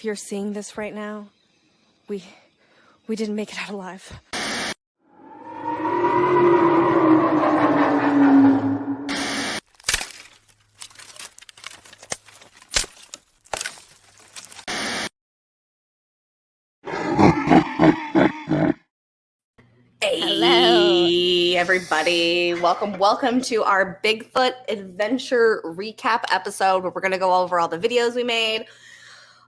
if you're seeing this right now, we didn't make it out alive. Hey, everybody. Welcome to our Bigfoot adventure recap episode where we're going to go over all the videos we made,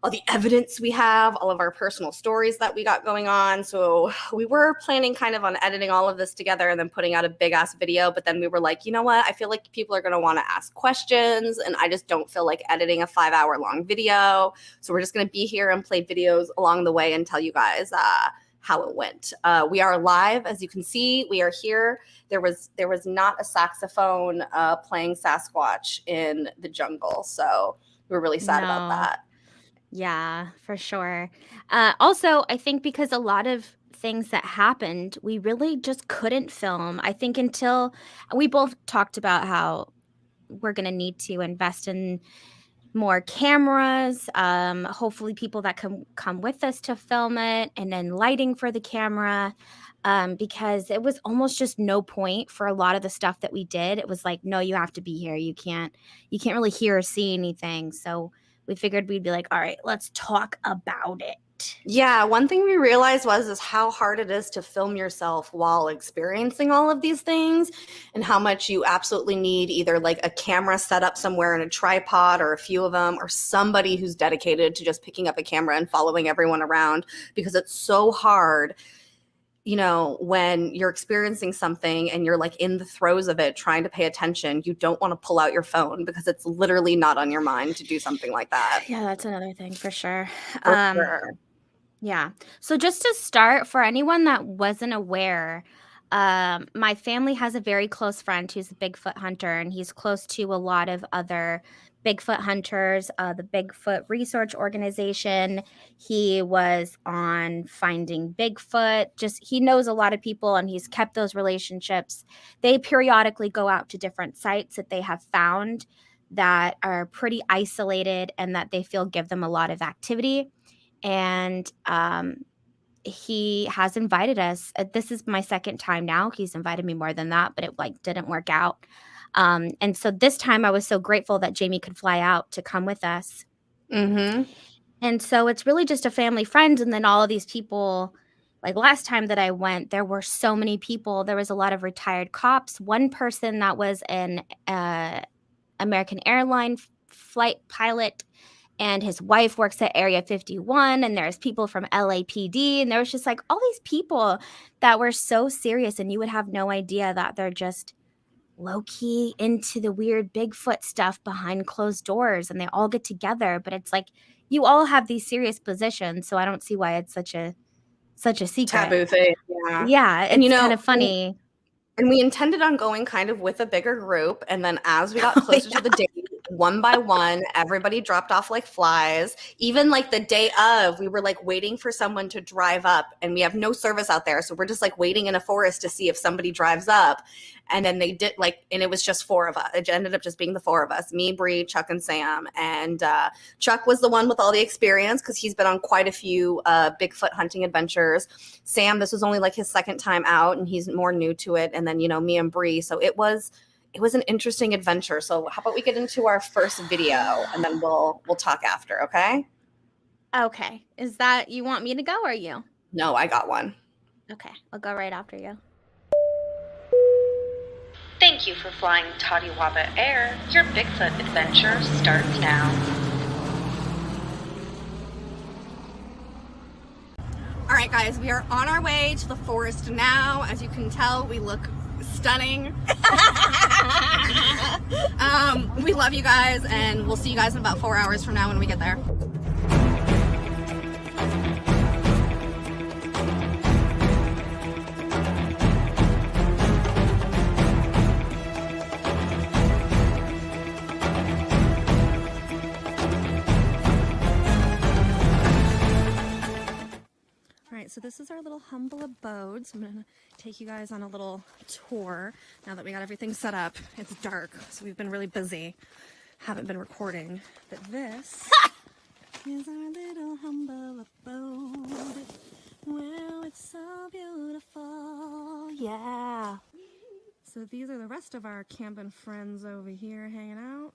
all the evidence we have, all of our personal stories that we got going on. So we were planning kind of on editing all of this together and then putting out a big ass video. But then we were like, you know what? I feel like people are going to want to ask questions and I just don't feel like editing a 5-hour long video. So we're just going to be here and play videos along the way and tell you guys, how it went. We are live, as you can see. We are here. There was not a saxophone playing Sasquatch in the jungle, so we were really sad about that. Yeah, for sure. Also, I think because a lot of things that happened, we really just couldn't film. I think until we both talked about how we're going to need to invest in more cameras, hopefully people that can come with us to film it, and then lighting for the camera, because it was almost just no point for a lot of the stuff that we did. It was like, no, you have to be here. You can't really hear or see anything. So we figured we'd be like, all right, let's talk about it. Yeah, one thing we realized is how hard it is to film yourself while experiencing all of these things, and how much you absolutely need either like a camera set up somewhere in a tripod or a few of them, or somebody who's dedicated to just picking up a camera and following everyone around, because it's so hard, you know, when you're experiencing something and you're like in the throes of it, trying to pay attention. You don't want to pull out your phone because it's literally not on your mind to do something like that. Yeah, that's another thing for sure. For sure. Yeah. So just to start, for anyone that wasn't aware, my family has a very close friend who's a Bigfoot hunter, and he's close to a lot of other Bigfoot hunters, the Bigfoot Research Organization. He was on Finding Bigfoot. Just he knows a lot of people, and he's kept those relationships. They periodically go out to different sites that they have found that are pretty isolated and that they feel give them a lot of activity. And he has invited us. This is my second time now. He's invited me more than that, but it like didn't work out. And so this time I was so grateful that Jaimie could fly out to come with us. Mm-hmm. And so it's really just a family friend. And then all of these people, like last time that I went, there were so many people. There was a lot of retired cops. One person that was an American airline flight pilot, and his wife works at Area 51, and there's people from LAPD, and there was just like all these people that were so serious, and you would have no idea that they're just low-key into the weird Bigfoot stuff behind closed doors, and they all get together, but it's like you all have these serious positions, so I don't see why it's such a secret. Taboo thing. Yeah, it's And you know, kind of funny. And we intended on going kind of with a bigger group. And then as we got closer to the date, one by one, everybody dropped off like flies. Even like the day of, we were like waiting for someone to drive up, and we have no service out there. So we're just like waiting in a forest to see if somebody drives up. And then they did, like, and it was just 4 of us. It ended up just being the 4 of us, me, Bree, Chuck, and Sam. And Chuck was the one with all the experience because he's been on quite a few Bigfoot hunting adventures. Sam, this was only like his second time out, and he's more new to it. And then, you know, me and Bree. So it was an interesting adventure. So how about we get into our first video, and then we'll talk after, okay? Okay. Is that you want me to go or you? No, I got one. Okay, I'll go right after you. Thank you for flying Tatiwaba Air. Your Bigfoot adventure starts now. All right, guys, we are on our way to the forest now. As you can tell, we look stunning. We love you guys, and we'll see you guys in about 4 hours from now when we get there. So this is our little humble abode. So I'm gonna take you guys on a little tour now that we got everything set up. It's dark, so we've been really busy. Haven't been recording, but this is our little humble abode. Well, it's so beautiful. Yeah. So these are the rest of our camping friends over here hanging out.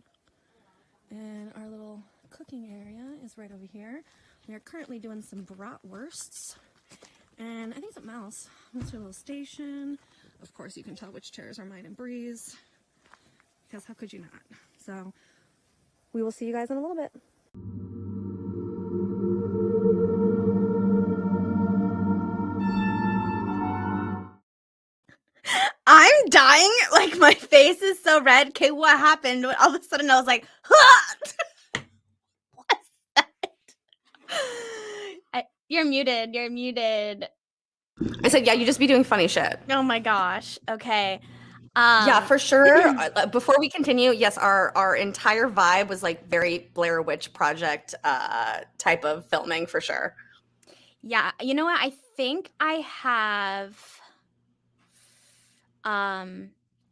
And our little cooking area is right over here. We are currently doing some bratwursts. And I think something else. That's our little station. Of course, you can tell which chairs are mine and Bree's. Because how could you not? So we will see you guys in a little bit. I'm dying. Like, my face is so red. Okay, what happened? All of a sudden, I was like, what's that? You're muted. You're muted. I said, yeah, you just be doing funny shit. Oh my gosh. Okay. Yeah, for sure. Before we continue, yes, our entire vibe was like very Blair Witch Project type of filming for sure. Yeah, you know what? I think I have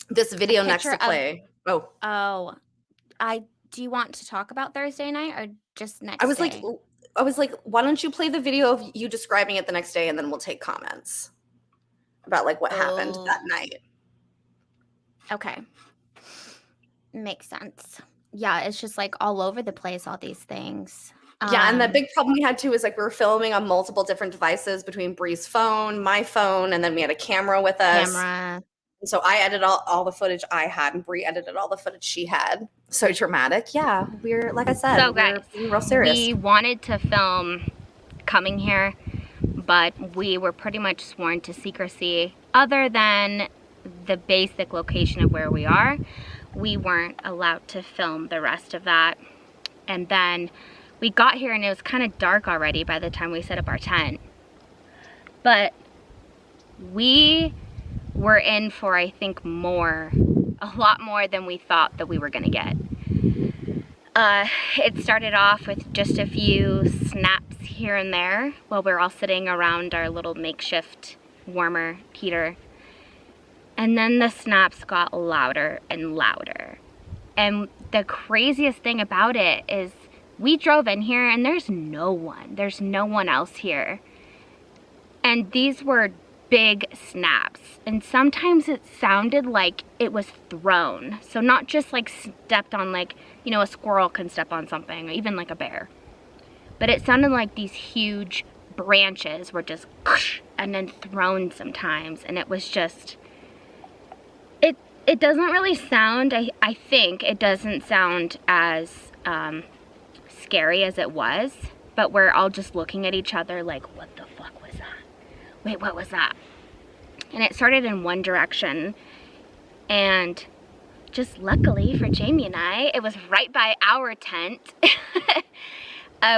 This video a next to picture of- play. do you want to talk about Thursday night or just next I was day? like, why don't you play the video of you describing it the next day, and then we'll take comments about like what happened that night. Okay. Makes sense. Yeah, it's just like all over the place, all these things. Yeah, and the big problem we had too is like we were filming on multiple different devices between Bree's phone, my phone, and then we had a camera with us. And so I edited all the footage I had, and Bree edited all the footage she had. So dramatic. Yeah, we're, like I said, So we're guys, being real serious. we wanted to film coming here, but we were pretty much sworn to secrecy. Other than the basic location of where we are, we weren't allowed to film the rest of that. And then we got here and it was kind of dark already by the time we set up our tent. But we were in for, I think, a lot more than we thought that we were gonna get. It started off with just a few snaps here and there while we were all sitting around our little makeshift warmer heater. And then the snaps got louder and louder. And the craziest thing about it is we drove in here and there's no one else here. And these were big snaps. And sometimes it sounded like it was thrown. So not just like stepped on, like, you know, a squirrel can step on something, or even like a bear. But it sounded like these huge branches were just and then thrown sometimes. And it was just, it doesn't really sound, I think it doesn't sound as scary as it was, but we're all just looking at each other like, what the fuck was that? Wait, what was that? And it started in one direction, and just luckily for Jaimie and I, it was right by our tent.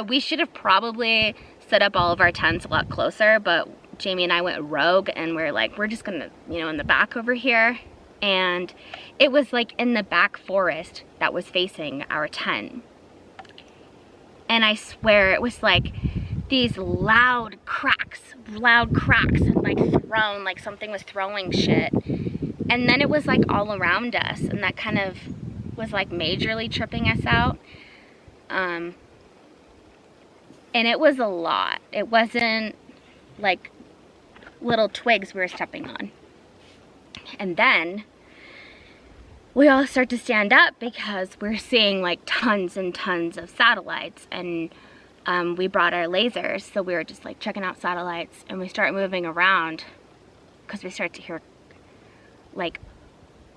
We should have probably set up all of our tents a lot closer, but Jaimie and I went rogue and we're like, we're just gonna, you know, in the back over here. And it was like in the back forest that was facing our tent. And I swear it was like these loud cracks and like thrown, like something was throwing shit. And then it was like all around us, and that kind of was like majorly tripping us out. And it was a lot. It wasn't like little twigs we were stepping on. And then we all start to stand up because we're seeing like tons and tons of satellites, and we brought our lasers, so we were just like checking out satellites, and we start moving around because we start to hear like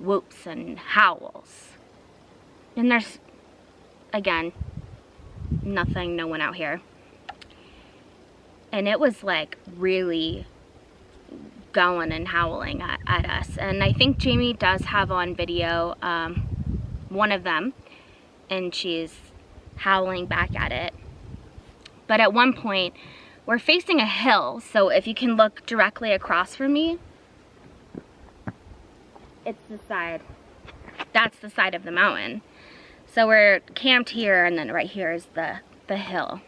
whoops and howls. And there's, again, nothing, no one out here. And it was like really going and howling at us. And I think Jaimie does have on video one of them, and she's howling back at it. But at one point, we're facing a hill, so if you can look directly across from me, it's the side. That's the side of the mountain. So we're camped here, and then right here is the hill.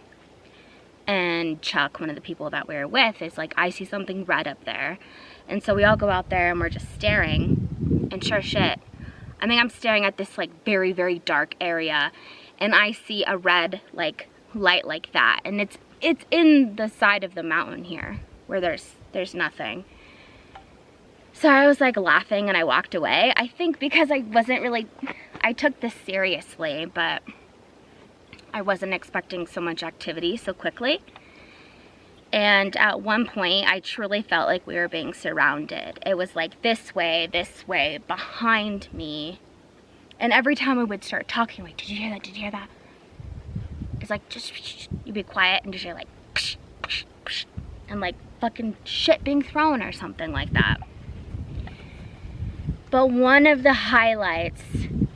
And Chuck, one of the people that we were with, is like, I see something red up there. And so we all go out there and we're just staring. And sure shit, I mean, I'm staring at this like very, very dark area, and I see a red like light like that, and it's in the side of the mountain here where there's nothing. So I was like laughing and I walked away. I think because I took this seriously, but I wasn't expecting so much activity so quickly. And at one point, I truly felt like we were being surrounded. It was like this way, behind me. And every time I would start talking, like, did you hear that? Did you hear that? It's like, just, you be quiet and just hear like, psh, psh, psh, and like fucking shit being thrown or something like that. But one of the highlights,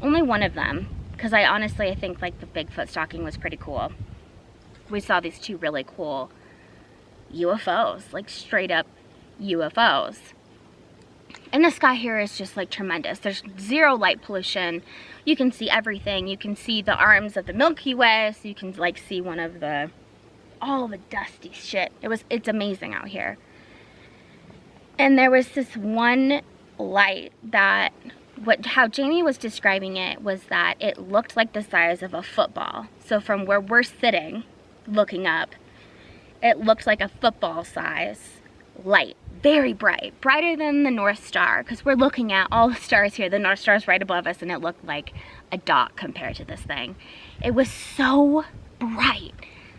only one of them, because I think like the Bigfoot stalking was pretty cool. We saw these two really cool UFOs, like straight up UFOs. And the sky here is just like tremendous. There's zero light pollution. You can see everything. You can see the arms of the Milky Way, so you can like see all the dusty shit. It's amazing out here. And there was this one light that, how Jaimie was describing it was that it looked like the size of a football. So from where we're sitting, looking up, it looked like a football size light. Very bright, brighter than the North Star, because we're looking at all the stars here. The North Star is right above us, and it looked like a dot compared to this thing. It was so bright.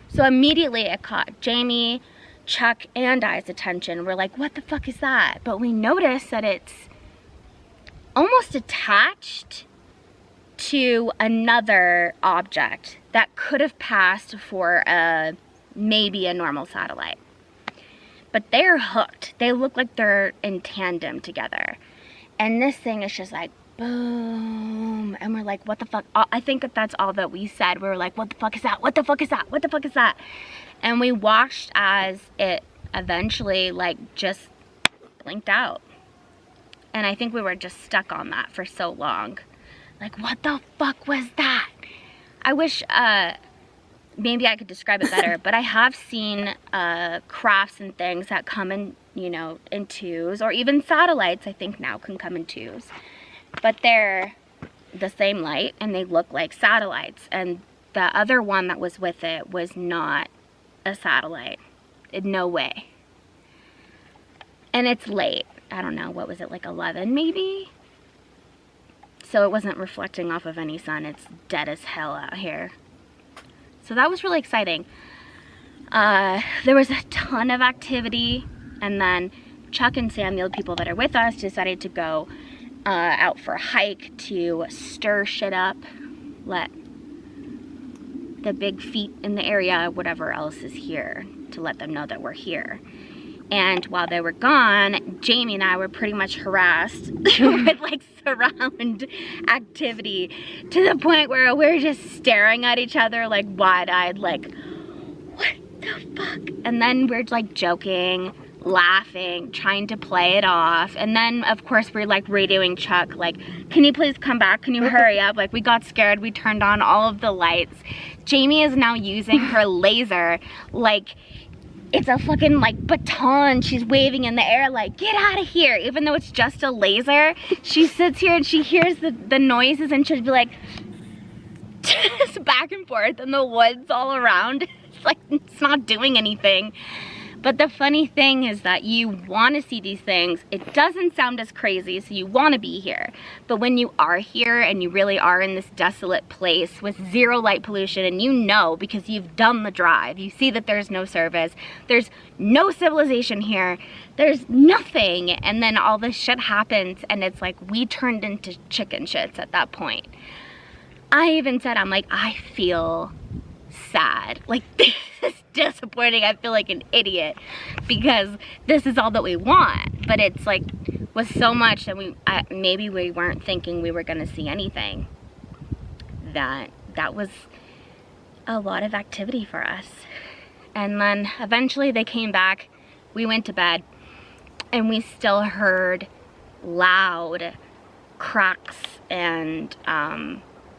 So immediately it caught Jaimie, Chuck, and I's attention. We're like, what the fuck is that? But we noticed that it's almost attached to another object that could have passed for maybe a normal satellite. But they're hooked. They look like they're in tandem together. And this thing is just like, boom. And we're like, what the fuck? I think that's all that we said. We were like, what the fuck is that? What the fuck is that? What the fuck is that? And we watched as it eventually like just blinked out. And I think we were just stuck on that for so long. Like, what the fuck was that? I wish, maybe I could describe it better, but I have seen crafts and things that come in, in twos, or even satellites I think now can come in twos. But they're the same light and they look like satellites. And the other one that was with it was not a satellite. In no way. And it's late. I don't know, what was it, like 11 maybe? So it wasn't reflecting off of any sun. It's dead as hell out here. So that was really exciting. There was a ton of activity, and then Chuck and Sam, the other people that are with us, decided to go out for a hike to stir shit up, let the big feet in the area, whatever else is here, to let them know that we're here. And while they were gone, Jaimie and I were pretty much harassed with like surround activity, to the point where we're just staring at each other like wide-eyed, like, what the fuck? And then we're like joking, laughing, trying to play it off. And then of course we're like radioing Chuck, like, can you please come back? Can you hurry up? Like, we got scared. We turned on all of the lights. Jaimie is now using her laser like it's a fucking like baton. She's waving in the air like, get out of here. Even though it's just a laser, she sits here and she hears the noises, and she'll be like, just back and forth in the woods all around. It's like, it's not doing anything. But the funny thing is that you want to see these things. It doesn't sound as crazy, so you want to be here. But when you are here and you really are in this desolate place with zero light pollution, and you know because you've done the drive, you see that there's no service, there's no civilization here, there's nothing, and then all this shit happens, and it's like we turned into chicken shits at that point. I even said, I'm like, I feel sad. Like, this is disappointing. I feel like an idiot because this is all that we want. But it's like, was so much that maybe we weren't thinking we were going to see anything. That was a lot of activity for us. And then eventually they came back. We went to bed, and we still heard loud cracks, and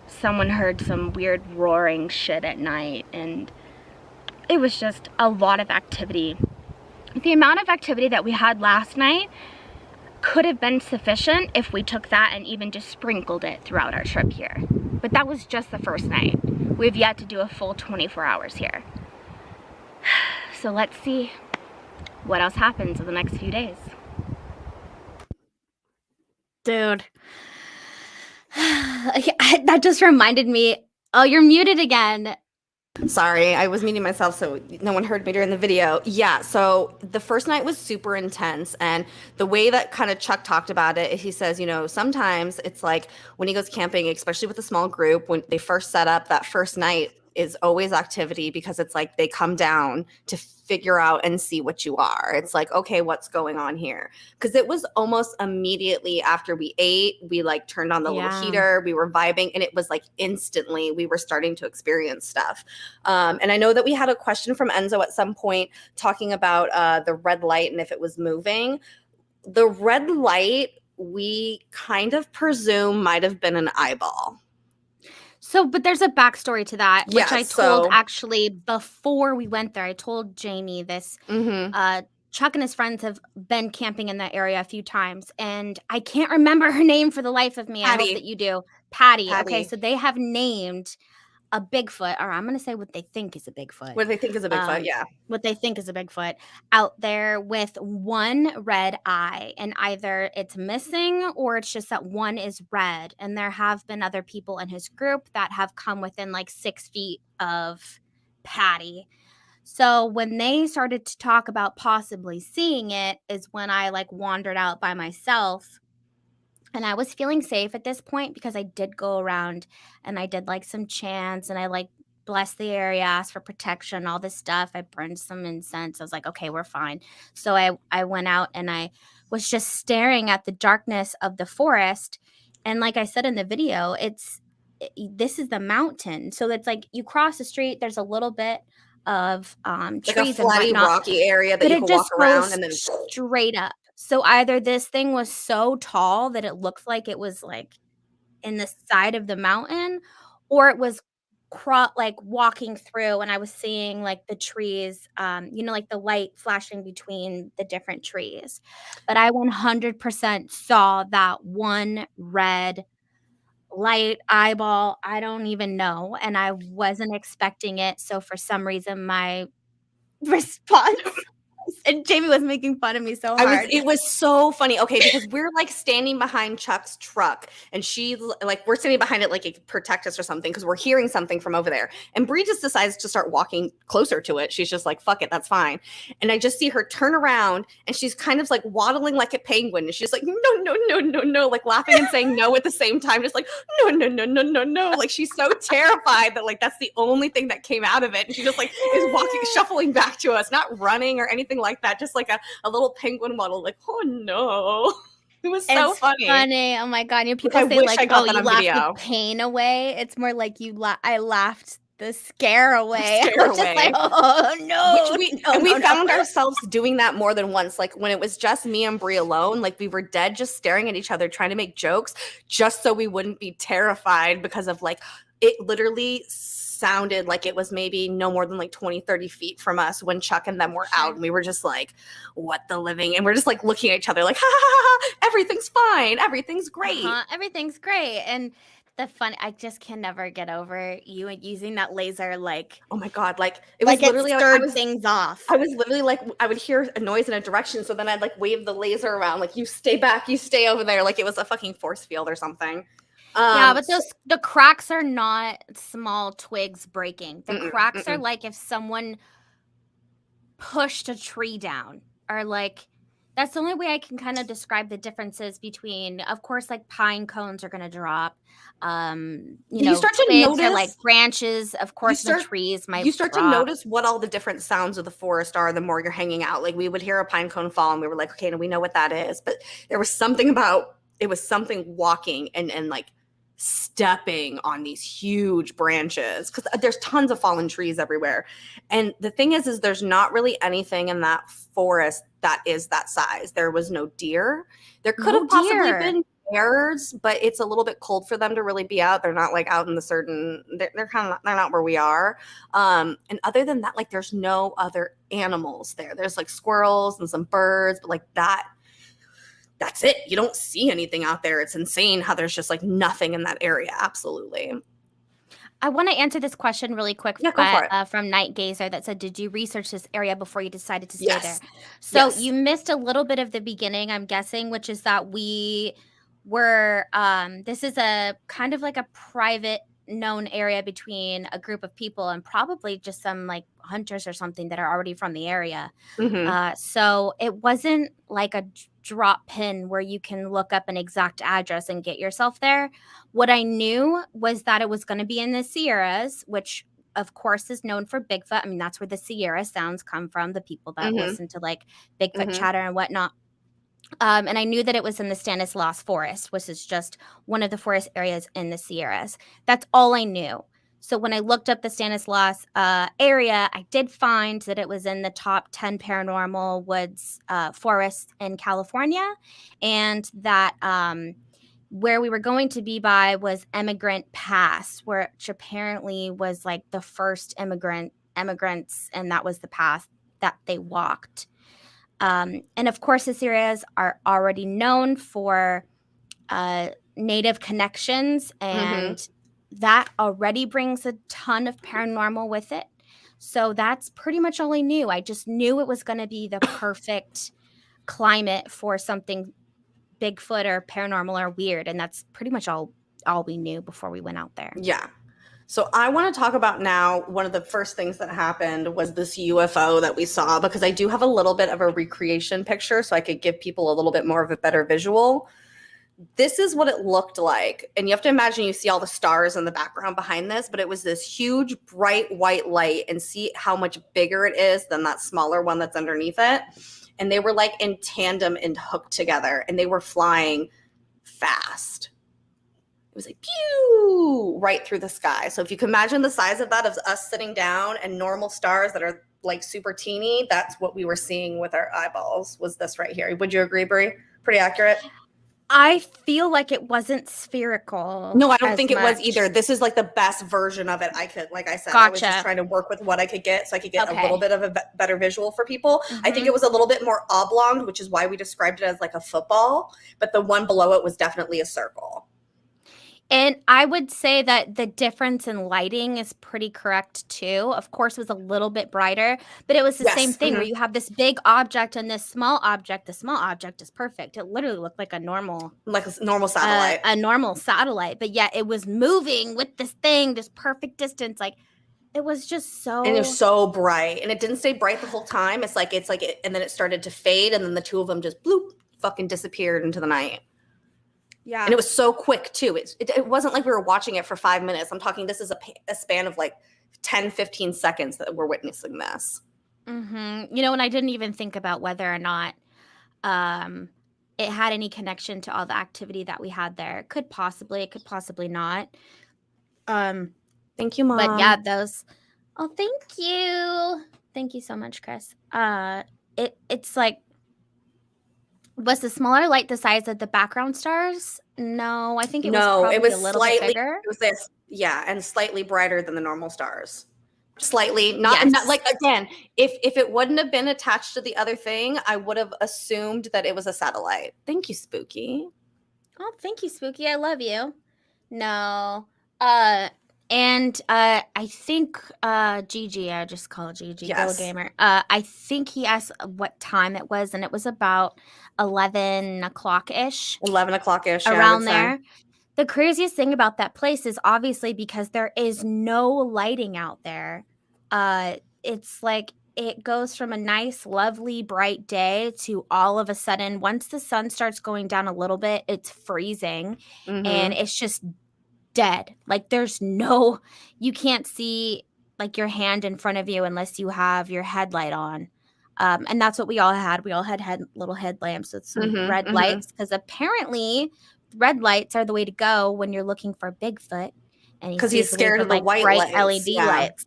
someone heard some weird roaring shit at night, and it was just a lot of activity. The amount of activity that we had last night could have been sufficient if we took that and even just sprinkled it throughout our trip here. But that was just the first night. we've yet to do a full 24 hours here. So let's see what else happens in the next few days. Dude, that just reminded me. Oh, you're muted again. Sorry, I was muting myself so no one heard me during the video. Yeah, so the first night was super intense. And the way that kind of Chuck talked about it, he says, you know, sometimes it's like when he goes camping, especially with a small group, when they first set up, that first night is always activity because it's like they come down to figure out and see what you are. It's like, okay, what's going on here? Because it was almost immediately after we ate, we like turned on the little heater, we were vibing, and it was like instantly we were starting to experience stuff. And I know that we had a question from Enzo at some point talking about the red light and if it was moving. The red light, we kind of presume might have been an eyeball. So, but there's a backstory to that, which Yeah, I told so- actually before we went there. I told Jaimie this. Chuck and his friends have been camping in that area a few times, and I can't remember her name for the life of me. I hope that you do. Patty. Okay, so they have named a Bigfoot, or I'm going to say what they think is a Bigfoot. What they think is a Bigfoot, yeah. What they think is a Bigfoot out there with one red eye, and either it's missing or it's just that one is red. And there have been other people in his group that have come within like 6 feet of Patty. So when they started to talk about possibly seeing it is when I like wandered out by myself. And I was feeling safe at this point because I did go around and I did like some chants and I like blessed the area, asked for protection, all this stuff. I burned some incense. I was like, okay, we're fine. So I went out and I was just staring at the darkness of the forest. And like I said in the video, this is the mountain. So it's like you cross the street, there's a little bit of trees, like a flatty, and whatnot, rocky area that you can walk around and then straight up. So either this thing was so tall that it looked like it was like in the side of the mountain, or it was like walking through and I was seeing like the trees, like the light flashing between the different trees. But I 100% saw that one red light eyeball. I don't even know. And I wasn't expecting it. So for some reason, my response and Jaimie was making fun of me so hard. It was so funny. Okay, because we're like standing behind Chuck's truck and she like we're standing behind it like it could protect us or something because we're hearing something from over there. And Bree just decides to start walking closer to it. She's just like, fuck it, that's fine. And I just see her turn around and she's kind of like waddling like a penguin. And she's like, no, like laughing and saying no at the same time, just like, no. Like she's so terrified that like that's the only thing that came out of it. And she just like is walking, shuffling back to us, not running or anything like that, just like a little penguin waddle, like, oh no. It was so funny. Oh my god, people say like, oh, you laughed the pain away. It's more like I laughed the scare away. Just like, oh no. We found ourselves doing that more than once. Like when it was just me and Bree alone, like we were dead just staring at each other trying to make jokes just so we wouldn't be terrified because of like it literally sounded like it was maybe no more than like 20-30 feet from us when Chuck and them were out, and we were just like, what the living, and we're just like looking at each other like, ha ha ha, everything's fine, everything's great. Everything's great. And the fun, I just can never get over you and using that laser, like, oh my god, like it was literally it stirred things off. I was literally like, I would hear a noise in a direction, so then I'd like wave the laser around, like, you stay back, you stay over there, like it was a fucking force field or something. Yeah, but the cracks are not small twigs breaking. The cracks are like if someone pushed a tree down, or like that's the only way I can kind of describe the differences between, of course, like pine cones are going to drop. You start to notice, or like branches, of course, the trees might. You start to notice what all the different sounds of the forest are the more you're hanging out. Like we would hear a pine cone fall, and we were like, okay, we know what that is. But there was something about it was something walking and like stepping on these huge branches because there's tons of fallen trees everywhere. And the thing is there's not really anything in that forest that is that size. There was no deer. There could have possibly been bears, but it's a little bit cold for them to really be out. They're not like out in the they're not where we are. And other than that, like there's no other animals there. There's like squirrels and some birds, but like that's it. You don't see anything out there. It's insane how there's just like nothing in that area. Absolutely. I want to answer this question really quick, Yeah, go for it. from Night Gazer that said, "Did you research this area before you decided to stay there?" Yes. So Yes. you missed a little bit of the beginning, I'm guessing, which is that we were. This is a kind of like a private known area between a group of people and probably just some like hunters or something that are already from the area. Mm-hmm. So it wasn't like a drop pin where you can look up an exact address and get yourself there. What I knew was that it was going to be in the Sierras, which of course is known for Bigfoot. I mean, that's where the Sierra sounds come from, the people that Mm-hmm. listen to like Bigfoot Mm-hmm. chatter and whatnot. And I knew that it was in the Stanislaus Forest, which is just one of the forest areas in the Sierras. That's all I knew. So when I looked up the Stanislaus area, I did find that it was in the top 10 paranormal woods forests in California, and that where we were going to be by was Emigrant Pass, which apparently was like the first immigrants, and that was the path that they walked. And of course, the Sierras are already known for native connections, and that already brings a ton of paranormal with it. So that's pretty much all I knew. I just knew it was going to be the perfect climate for something Bigfoot or paranormal or weird, and that's pretty much all we knew before we went out there. Yeah. So I want to talk about now, one of the first things that happened was this UFO that we saw, because I do have a little bit of a recreation picture so I could give people a little bit more of a better visual. This is what it looked like. And you have to imagine you see all the stars in the background behind this, but it was this huge bright white light, and see how much bigger it is than that smaller one that's underneath it. And they were like in tandem and hooked together, and they were flying fast. It was like pew right through the sky. So if you can imagine the size of that, of us sitting down and normal stars that are like super teeny, that's what we were seeing with our eyeballs, was this right here. Would you agree, Brie? Pretty accurate? I feel like it wasn't spherical. No, I don't as think it was much. either. This is like the best version of it I could, like I said, I was just Gotcha. trying to work with what I could get so I could get a Okay. little bit of a better visual for people. I think Mhm. it was a little bit more oblong, which is why we described it as like a football, but the one below it was definitely a circle. And I would say that the difference in lighting is pretty correct too. Of course, it was a little bit brighter, but it was the same Yes. thing where you have this big object and this small object. The small object is perfect. It literally looked like a normal Like a normal satellite. but yet it was moving with this thing, this perfect distance. Like it was just so. And it was so bright, and it didn't stay bright the whole time. It's like and then it started to fade, and then the two of them just bloop, fucking disappeared into the night. Yeah. And it was so quick too. It wasn't like we were watching it for 5 minutes. I'm talking, this is a span of like 10, 15 seconds that we're witnessing this. Mm-hmm. And I didn't even think about whether or not it had any connection to all the activity that we had there. It could possibly not. Thank you, Mom. But yeah, those. Oh, thank you so much, Chris. It's like, was the smaller light the size of the background stars? No, I think it was probably a little bit bigger. It was this, yeah, and slightly brighter than the normal stars. Slightly, not Yes. like, again, if it wouldn't have been attached to the other thing, I would have assumed that it was a satellite. Thank you, Spooky. Oh, thank you, Spooky. I love you. No. And I think Gigi, I just call it Gigi, Yes. Go Gamer. I think he asked what time it was, and it was about 11 o'clock-ish. 11 o'clock-ish. Around there. The craziest thing about that place is obviously because there is no lighting out there. It's like it goes from a nice, lovely, bright day to all of a sudden, once the sun starts going down a little bit, it's freezing, and it's just dead. Like you can't see like your hand in front of you unless you have your headlight on. And that's what we all had. We all had little headlamps with some red lights, because apparently red lights are the way to go when you're looking for Bigfoot. And because he's scared of the white bright lights. LED lights.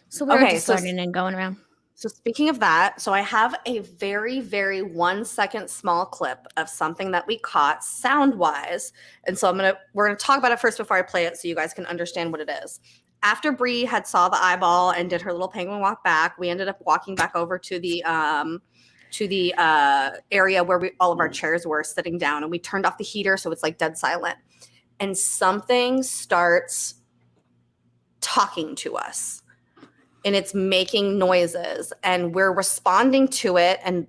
So we were just learning and going around. So speaking of that, so I have a very, very 1 second small clip of something that we caught sound-wise. And so we're gonna talk about it first before I play it so you guys can understand what it is. After Bree had saw the eyeball and did her little penguin walk back, we ended up walking back over to the area where all of our chairs were sitting down, and we turned off the heater so it's like dead silent. And something starts talking to us and it's making noises and we're responding to it. And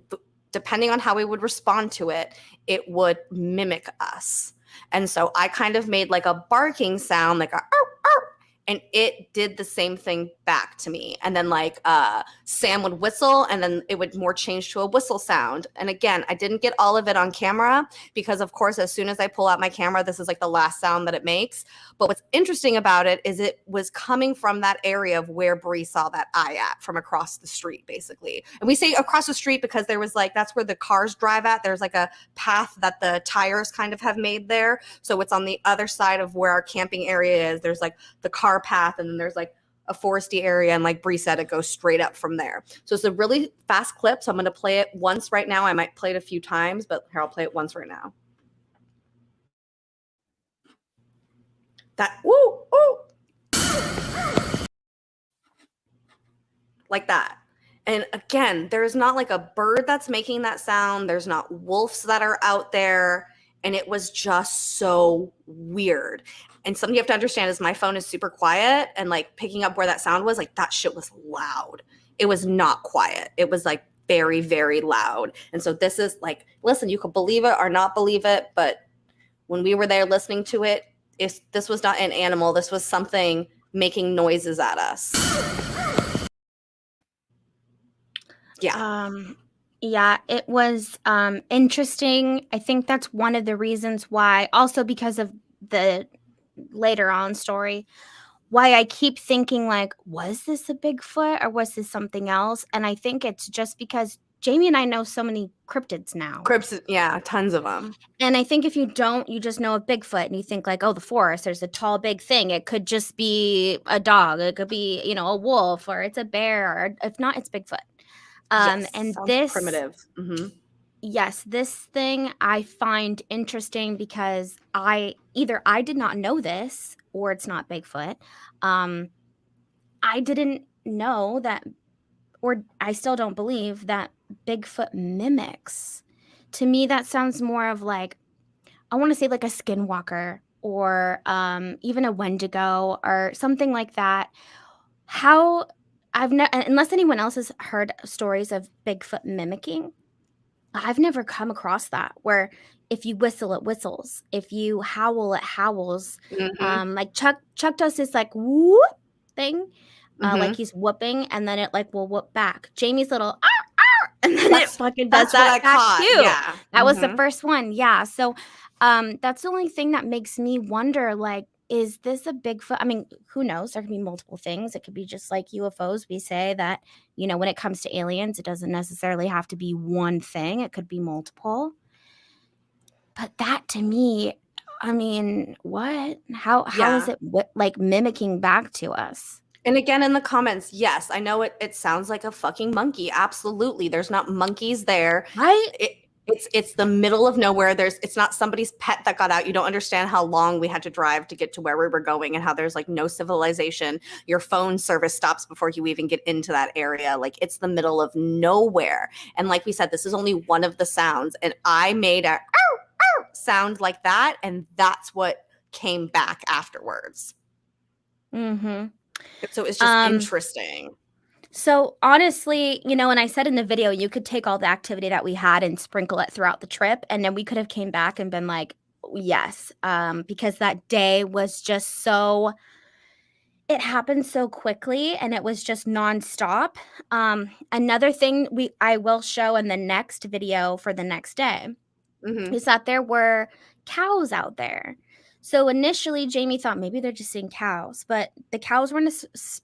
depending on how we would respond to it, it would mimic us. And so I kind of made like a barking sound, like a ow, ow, and it did the same thing back to me. And then like Sam would whistle and then it would more change to a whistle sound. And again, I didn't get all of it on camera because of course, as soon as I pull out my camera, this is like the last sound that it makes. But what's interesting about it is it was coming from that area of where Bree saw that eye at, from across the street, basically. And we say across the street because there was like, that's where the cars drive at. There's like a path that the tires kind of have made there. So it's on the other side of where our camping area is. There's like the car path and then there's like a foresty area. And like Bree said, it goes straight up from there. So it's a really fast clip. So I'm going to play it once right now. I might play it a few times, but here, I'll play it once right now. That woo, woo. Like that. And again, there's not like a bird that's making that sound. There's not wolves that are out there. And it was just so weird. And something you have to understand is my phone is super quiet, and like picking up where that sound was, like that shit was loud. It was not quiet. It was like very, very loud. And so this is like, listen, you could believe it or not believe it, but when we were there listening to it, this was not an animal. This was something making noises at us. Yeah. Yeah, it was interesting. I think that's one of the reasons why, also because of the later on story, why I keep thinking like, was this a Bigfoot or was this something else? And I think it's just because Jaimie and I know so many cryptids now. Crypts, yeah, tons of them. And I think if you don't, you just know of Bigfoot and you think like, oh, the forest, there's a tall, big thing. It could just be a dog. It could be, you know, a wolf, or it's a bear, or if not, it's Bigfoot. Yes, And sounds this primitive. Mm-hmm. Yes, this thing I find interesting because I did not know this or it's not Bigfoot. I didn't know that, or I still don't believe that Bigfoot mimics. To me, that sounds more of like, I want to say like a skinwalker or even a Wendigo or something like that. How unless anyone else has heard stories of Bigfoot mimicking, I've never come across that, where if you whistle, it whistles. If you howl, it howls. Mm-hmm. Like Chuck does this like whoop thing, Mm-hmm. like he's whooping, and then it like will whoop back. Jaimie's little "Arr, arr," and then it fucking does That's what I that back caught. too. Yeah. That was the Mhm. first one. Yeah. So that's the only thing that makes me wonder, like, is this a Bigfoot? I mean, who knows? There could be multiple things. It could be just like UFOs. We say that, you know, when it comes to aliens, it doesn't necessarily have to be one thing. It could be multiple. But that to me, I mean, what? How is Yeah. it like mimicking back to us? And again, in the comments, yes, I know it sounds like a fucking monkey. Absolutely. There's not monkeys there. Right? It's the middle of nowhere. It's not somebody's pet that got out. You don't understand how long we had to drive to get to where we were going and how there's like no civilization. Your phone service stops before you even get into that area. Like it's the middle of nowhere. And like we said, this is only one of the sounds. And I made a sound like that. And that's what came back afterwards. Mm-hmm. So it's just interesting. So honestly, you know, and I said in the video, you could take all the activity that we had and sprinkle it throughout the trip. And then we could have came back and been like, yes, because that day was just so, it happened so quickly and it was just nonstop. Another thing I will show in the next video for the next day is that there were cows out there. So initially, Jaimie thought maybe they're just seeing cows, but the cows were in a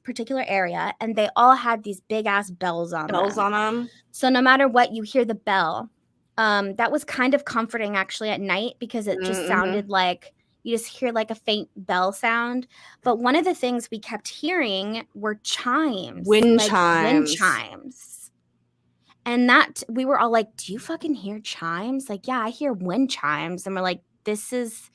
particular area, and they all had these big ass bells on them. So no matter what, you hear the bell. That was kind of comforting actually at night because it just sounded like you just hear like a faint bell sound. But one of the things we kept hearing were chimes, wind chimes. chimes. And that we were all like, do you fucking hear chimes? Like, yeah, I hear wind chimes. And we're like, this is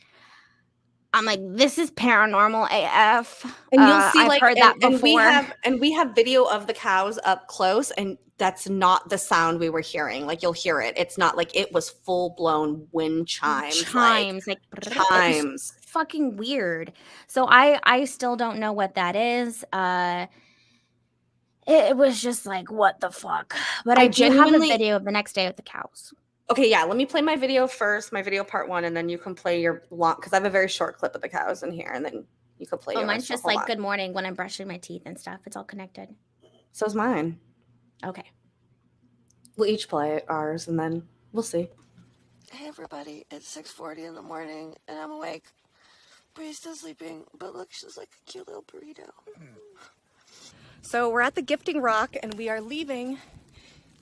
I'm like, this is paranormal AF. And you'll see, I've like, heard that and before. we have video of the cows up close, and that's not the sound we were hearing. Like, you'll hear it. It's not like it was full blown wind chimes. Chimes, like Like, it was chimes. fucking weird. So I still don't know what that is. It was just like, what the fuck? But I do have a genuinely- video of the next day with the cows. Okay, yeah. Let me play my video first, my video part 1, and then you can play your long, because I have a very short clip of the cows in here, and then you can play. Oh, yours. mine's So just hold like on. good morning when I'm brushing my teeth and stuff. It's all connected. So's mine. Okay. We'll each play ours, and then we'll see. Hey everybody, it's 6:40 in the morning and I'm awake. Bree's still sleeping, but look, she's like a cute little burrito. So we're at the gifting rock and we are leaving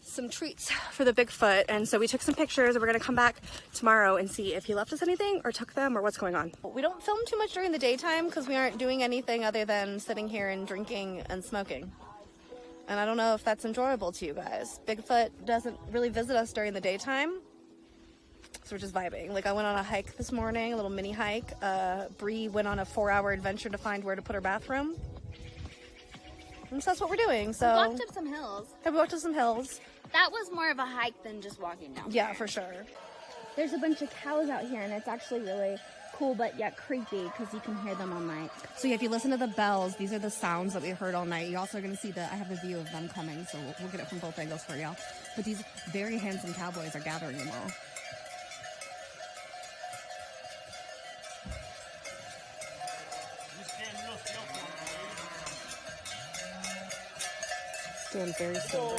some treats for the Bigfoot. And so we took some pictures and we're gonna come back tomorrow and see if he left us anything or took them or what's going on. We don't film too much during the daytime because we aren't doing anything other than sitting here and drinking and smoking. And I don't know if that's enjoyable to you guys. Bigfoot doesn't really visit us during the daytime. So we're just vibing. Like, I went on a hike this morning, a little mini hike. Bree went on a 4-hour adventure to find where to put her bathroom. And so that's what we're doing. So We walked up some hills. we walked up some hills. That was more of a hike than just walking down. Yeah, for sure. There's a bunch of cows out here, and it's actually really cool, but yet creepy because you can hear them all night. So yeah, if you listen to the bells, these are the sounds that we heard all night. You also are going to see I have a view of them coming, so we'll get it from both angles for y'all. But these very handsome cowboys are gathering them all. Stand very sober.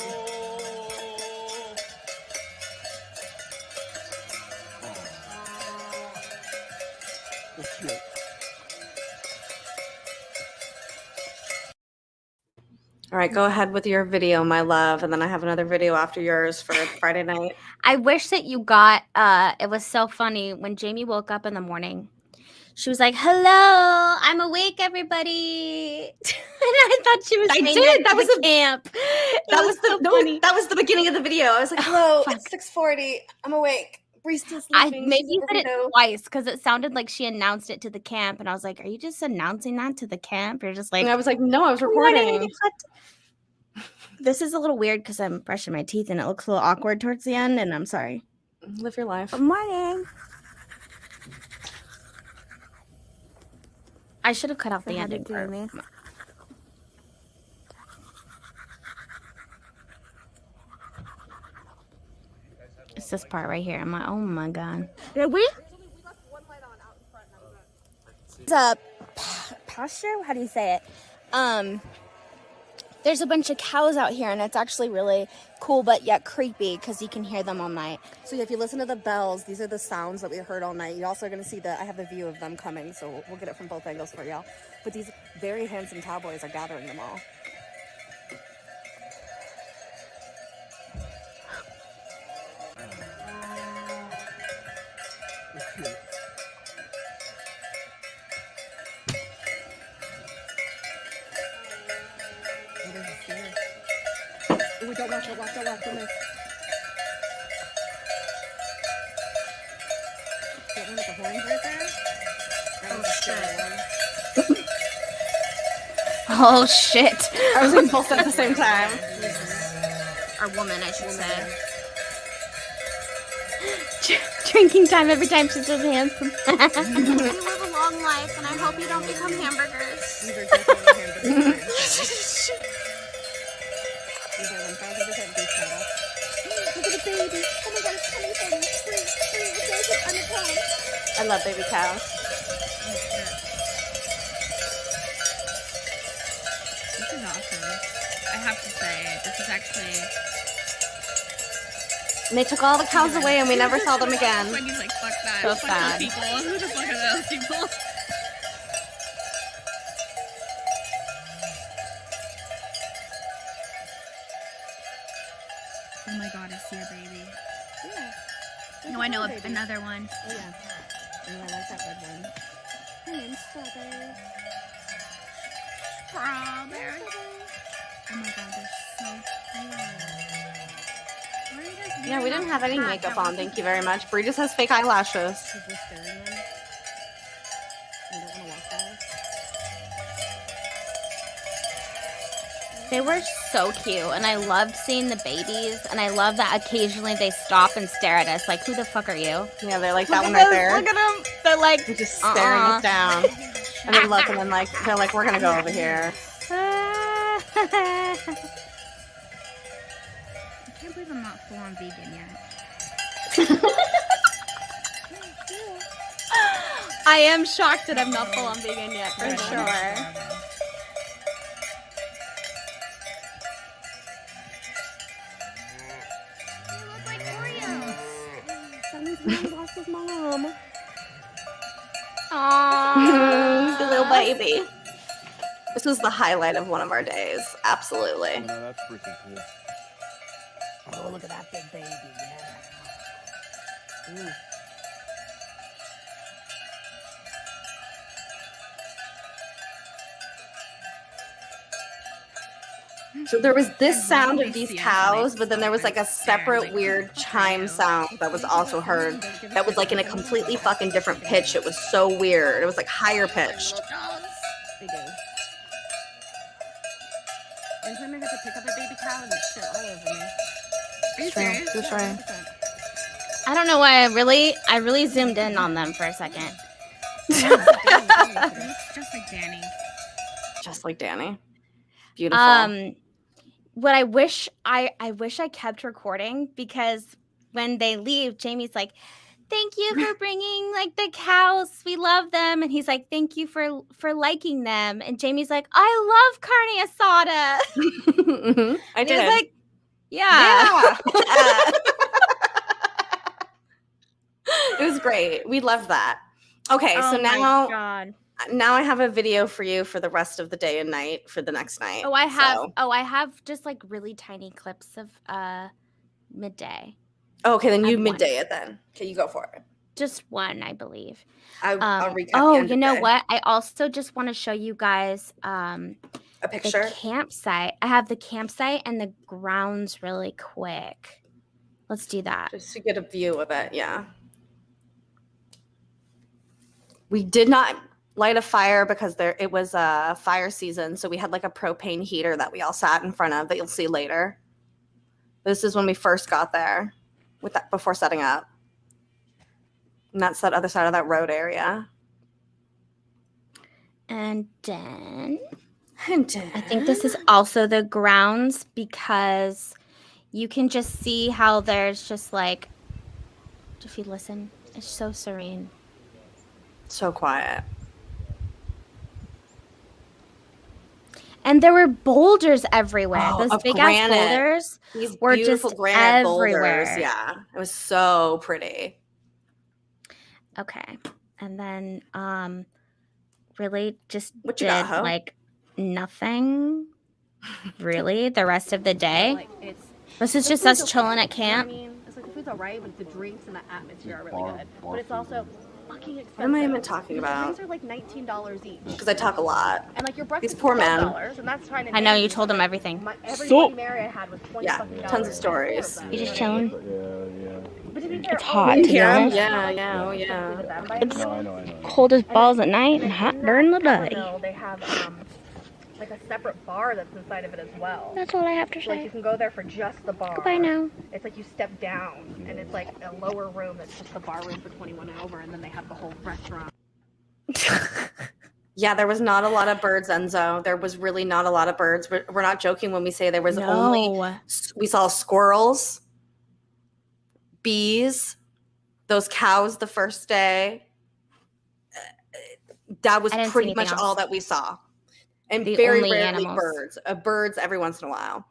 All right, go ahead with your video, my love, and then I have another video after yours for Friday night. I wish that you got, it was so funny when Jaimie woke up in the morning. She was like, hello, I'm awake, everybody. And I thought she was I saying did. That to was the a- camp. That was so the funny. that was the beginning of the video. I was like, Hello, fuck. it's 6:40. I'm awake. Bree's still I sleeping. maybe She's you a said it burrito. twice because it sounded like she announced it to the camp, and I was like, "Are you just announcing that to the camp?" You're just like, and I was like, no, I was "Good morning, recording. Bigfoot." This is a little weird because I'm brushing my teeth and it looks a little awkward towards the end, and I'm sorry. Live your life. Good morning. I should have cut out the ending part. It's this part right here. I'm like, oh my god. Did we? It's a pasture. How do you say it? There's a bunch of cows out here, and it's actually really cool, but yet creepy because you can hear them all night. So yeah, if you listen to the bells, these are the sounds that we heard all night. You also are going to see I have a view of them coming, so we'll get it from both angles for y'all. But these very handsome cowboys are gathering them all. We don't watch it, don't miss. That one with the horns right there? That was a scary one. Oh shit. I was in both at the same time. Or woman, I should say. Drinking time every time she says handsome. You live a long life, and I hope you don't become hamburgers. These are definitely hamburgers. These are 1,000% beef cattle. Look at the baby. Oh my god, it's coming from me. Free, it's like on the phone. I love baby cows. This is awesome. I have to say, this is actually. And they took all the cows away, and we never saw them again. When he's like, fuck that. So fuck sad. those people. Who the fuck are those people? Oh my god, I see a baby. Yeah. No, I know Baby. another one. Oh yeah. Yeah, that's that red one. Her name's Strawberry. Strawberry. Oh my god, they're so cute. Where are you guys Yeah, we didn't have any makeup That on. wasn't- Thank you very much. Bree just has fake eyelashes. She's whispering them. They were so cute, and I loved seeing the babies, and I love that occasionally they stop and stare at us, like, who the fuck are you? Yeah, they're like Look that one at right those, there. look at them. They're like, They're just staring us down. And then look, and then like they're like, we're gonna go over here. I can't believe I'm not full on vegan yet. I am shocked that I'm not full on vegan yet, for sure. They look like Oreos. That means we lost his mom. Aww. The little baby. This was the highlight of one of our days. Absolutely. Oh, no, that's freaking cool. Oh, look at that big baby. Yeah. Ooh. So there was this sound of these cows, but then there was like a separate weird chime sound that was also heard that was like in a completely fucking different pitch. It was so weird. It was like higher pitched. They do. Anytime I have to pick up a baby cow and shit all over me. Are you serious? Who's trying? I don't know why I really zoomed in on them for a second. Just like Danny. Just like Danny. Beautiful. What I wish I kept recording, because when they leave, Jamie's like, "Thank you for bringing like the cows. We love them." And he's like, "Thank you for liking them." And Jamie's like, "I love carne asada." I And did. he's like, yeah. It was great. We loved that. Okay, so Oh my now God. I have a video for you for the rest of the day and night for the next night. Oh, I So- have just like really tiny clips of midday. Oh, okay, then I you have one. midday it then. Okay, you go for it. Just one, I believe. I'll recap. the Oh, end you of know day. what? I also just want to show you guys A the picture. campsite. I have the campsite and the grounds really quick. Let's do that. Just to get a view of it, yeah. We did not light a fire because it was a fire season, so we had like a propane heater that we all sat in front of that you'll see later. This is when we first got there with that before setting up. And that's that other side of that road area. And then I I think this is also the grounds, because you can just see how there's just like, if you listen, it's so serene. so quiet. And there were boulders everywhere. Oh, Those of big granite. ass boulders. These We're beautiful just granite everywhere. boulders. Yeah, it was so pretty. Okay. And then really just What you did got, ho? like nothing really the rest of the day. Like, it's This is the just food's us chilling at okay, you know what camp. I mean? It's like the food's alright, but the drinks and the atmosphere are really Bar- good. bar But it's food. also fucking expensive. What am I even talking The about? drinks are like $19 each. Because I talk a lot. And like your breakfast These poor is men. $12, and that's fine and I know, you dandy, told but them everything. Every So- Bloody Mary I had was $20 Yeah, fucking tons of dollars. stories. Four of them, You just know what I mean? chilling? Yeah. But to be fair, It's all hot, of you know? them- Yeah, oh yeah. It's No, I know. cold as balls at night And and then hot in during the that day. Tabernacle, they have like a separate bar that's inside of it as well. That's all I have to So, like you say. can go there for just the bar. Goodbye now. It's like you step down, and it's like a lower room that's just the bar room for 21 and over, and then they have the whole restaurant. Yeah, there was not a lot of birds, Enzo. There was really not a lot of birds. We're not joking when we say there was only. No. We saw squirrels, bees, those cows the first day. That was I didn't see pretty anything much else. all that we saw. And The very only rarely animals. birds. Birds every once in a while.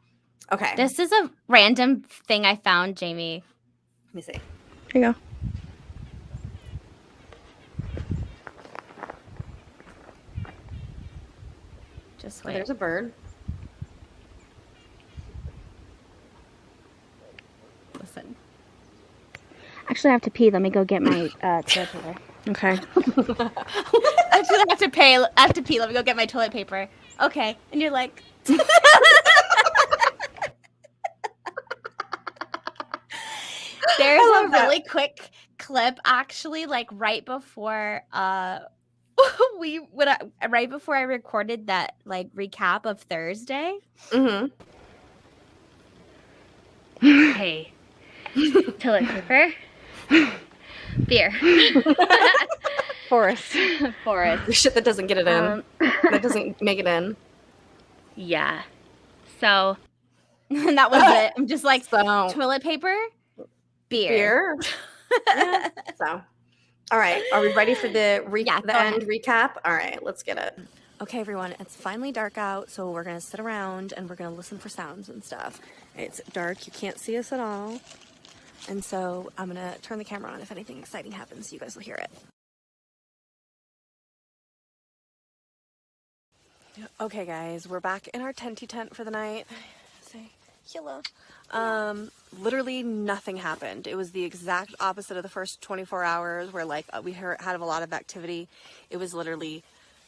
Okay. This is a random thing I found, Jamie. Let me see. Here you go. Just Oh, wait. there's a bird. Listen. Actually, I have to pee. Let me go get my toilet paper. Okay. Actually, I have to pay. I have to pee. Let me go get my toilet paper. Okay. And you're like. There's a love that. really quick clip, actually, like right before we would right before I recorded that like recap of Thursday. Mm-hmm. Hey, toilet paper, beer, Forest. forest. The shit that doesn't get it in. That doesn't make it in. Yeah. So that was it. I'm just like So toilet paper, beer. Yeah. So, all right. Are we ready for the Yeah, the go end ahead. recap? All right, let's get it. Okay, everyone. It's finally dark out, so we're gonna sit around and we're gonna listen for sounds and stuff. It's dark. You can't see us at all, and so I'm gonna turn the camera on. If anything exciting happens, you guys will hear it. Okay, guys, we're back in our tenty tent for the night. Say hello. Literally nothing happened. It was the exact opposite of the first 24 hours where like we had a lot of activity. It was literally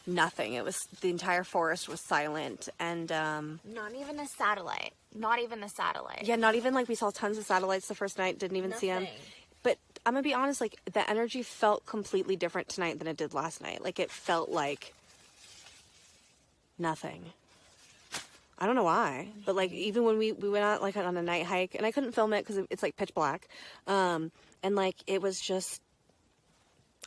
nothing. It was the entire forest was silent, and Not even a satellite. Not even a satellite. yeah, not even like we saw tons of satellites the first night. Didn't even see them. But I'm gonna be honest, like the energy felt completely different tonight than it did last night. Like it felt like nothing. I don't know why, but like even when we went out like on a night hike, and I couldn't film it because it's like pitch black, and like it was just,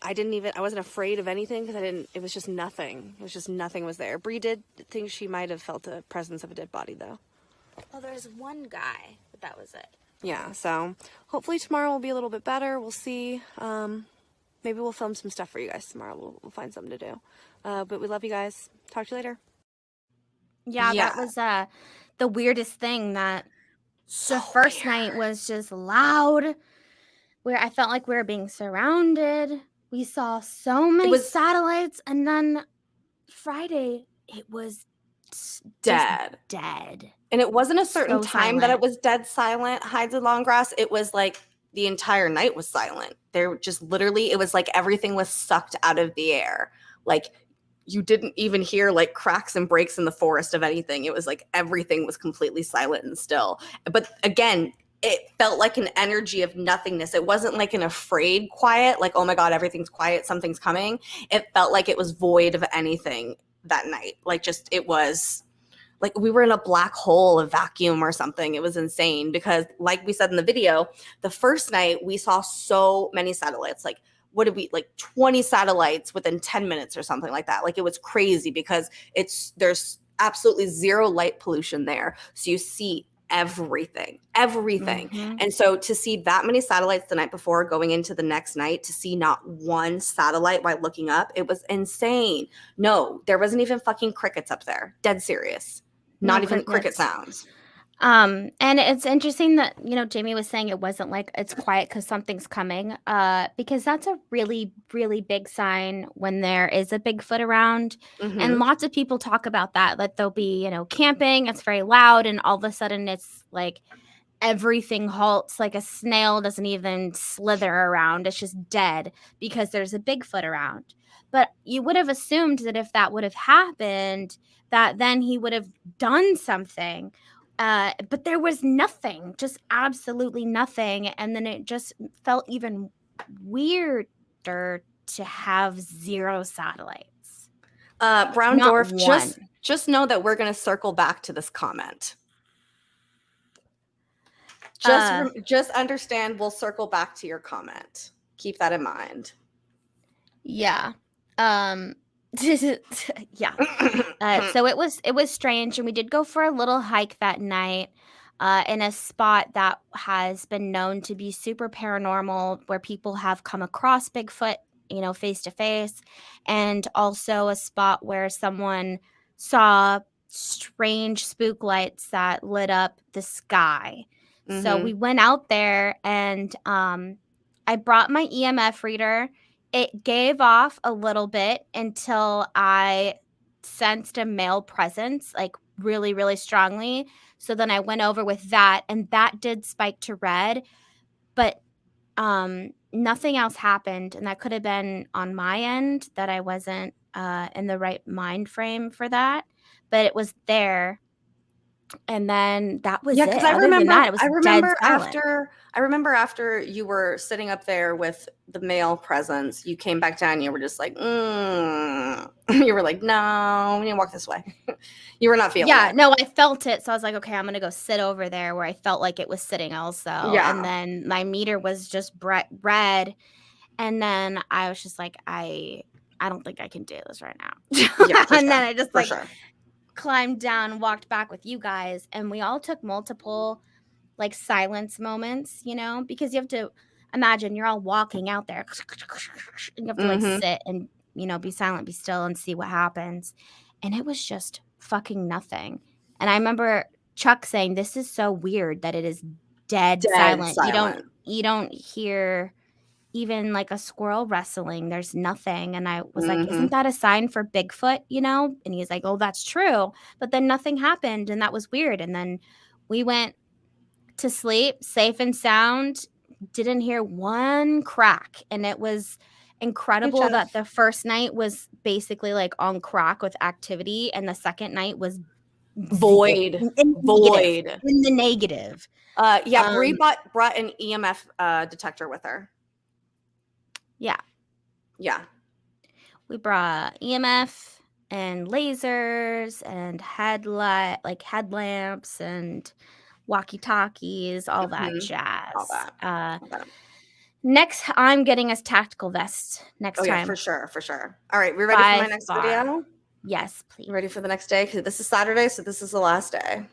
I wasn't afraid of anything because it was just nothing. It was just nothing was there. Bree did think she might have felt the presence of a dead body though. Well, there's one guy, but that was it. Yeah, so hopefully tomorrow will be a little bit better. We'll see. Maybe we'll film some stuff for you guys tomorrow. We'll find something to do. But we love you guys. Talk to you later. Yeah, Yeah. that was the weirdest thing. That So the first night was just loud, where I felt like we were being surrounded. We saw so many was- satellites, and then Friday it was dead. dead. And it wasn't a certain So time that it silent. was dead silent, hides of long grass. It was like the entire night was silent. There just literally, it was like everything was sucked out of the air. Like you didn't even hear like cracks and breaks in the forest of anything. It was like everything was completely silent and still. But again, it felt like an energy of nothingness. It wasn't like an afraid quiet, like, oh my God, everything's quiet, something's coming. It felt like it was void of anything that night. Like just, it was like we were in a black hole, a vacuum or something. It was insane because like we said in the video, the first night we saw so many satellites, like what did we, like 20 satellites within 10 minutes or something like that. Like it was crazy because there's absolutely zero light pollution there. So you see everything. Mhm. And so to see that many satellites the night before going into the next night, to see not one satellite while looking up, it was insane. No, there wasn't even fucking crickets up there. Dead serious. Not No even cricket crickets. sounds. And it's interesting that, Jaimie was saying it wasn't like it's quiet because something's coming, because that's a really, really big sign when there is a Bigfoot around. Mhm. And lots of people talk about that they'll be, camping, it's very loud, and all of a sudden it's like everything halts, like a snail doesn't even slither around. It's just dead because there's a Bigfoot around. But you would have assumed that if that would have happened, that then he would have done something. But there was nothing, just absolutely nothing. And then it just felt even weirder to have zero satellites. Brown Not Dwarf, one. just know that we're going to circle back to this comment. Just understand we'll circle back to your comment. Keep that in mind. Yeah. Yeah. So it was strange, and we did go for a little hike that night in a spot that has been known to be super paranormal, where people have come across Bigfoot, face to face, and also a spot where someone saw strange spook lights that lit up the sky. So Mhm. we went out there, and I brought my EMF reader. It gave off a little bit until I sensed a male presence, like really, really strongly. So then I went over with that, and that did spike to red, but nothing else happened. And that could have been on my end, that I wasn't in the right mind frame for that, but it was there. And then that was Yeah, it. because I Other than remember, that, it was dead silent. I remember after you were sitting up there with the male presence, you came back down and you were just like, you were like, no, we need to walk this way. You were not feeling Yeah, it. no, I felt it. So I was like, okay, I'm going to go sit over there where I felt like it was sitting also. Yeah. And then my meter was just red. And then I was just like, I don't think I can do this right now. Yeah, for And sure. then I just For like sure. climbed down and walked back with you guys. And we all took multiple like silence moments, you know, because you have to imagine you're all walking out there and you have to like sit and, you know, be silent, be still and see what happens. And it was just fucking nothing. And I remember Chuck saying, this is so weird that it is dead silent. You don't hear even like a squirrel wrestling. There's nothing. And I was like, isn't that a sign for Bigfoot, you know? And he's like, oh, that's true. But then nothing happened and that was weird. And then we went to sleep safe and sound, didn't hear one crack. And it was incredible that the first night was basically like on crack with activity and the second night was Void. in the negative. Yeah, Bree brought an EMF detector with her. Yeah. We brought EMF and lasers and headlamps and walkie-talkies, all that jazz. All that. Next, I'm getting us tactical vests next time. Yeah, for sure. All right, we ready for my next video? Yes, please. Ready for the next day? Because this is Saturday, so this is the last day.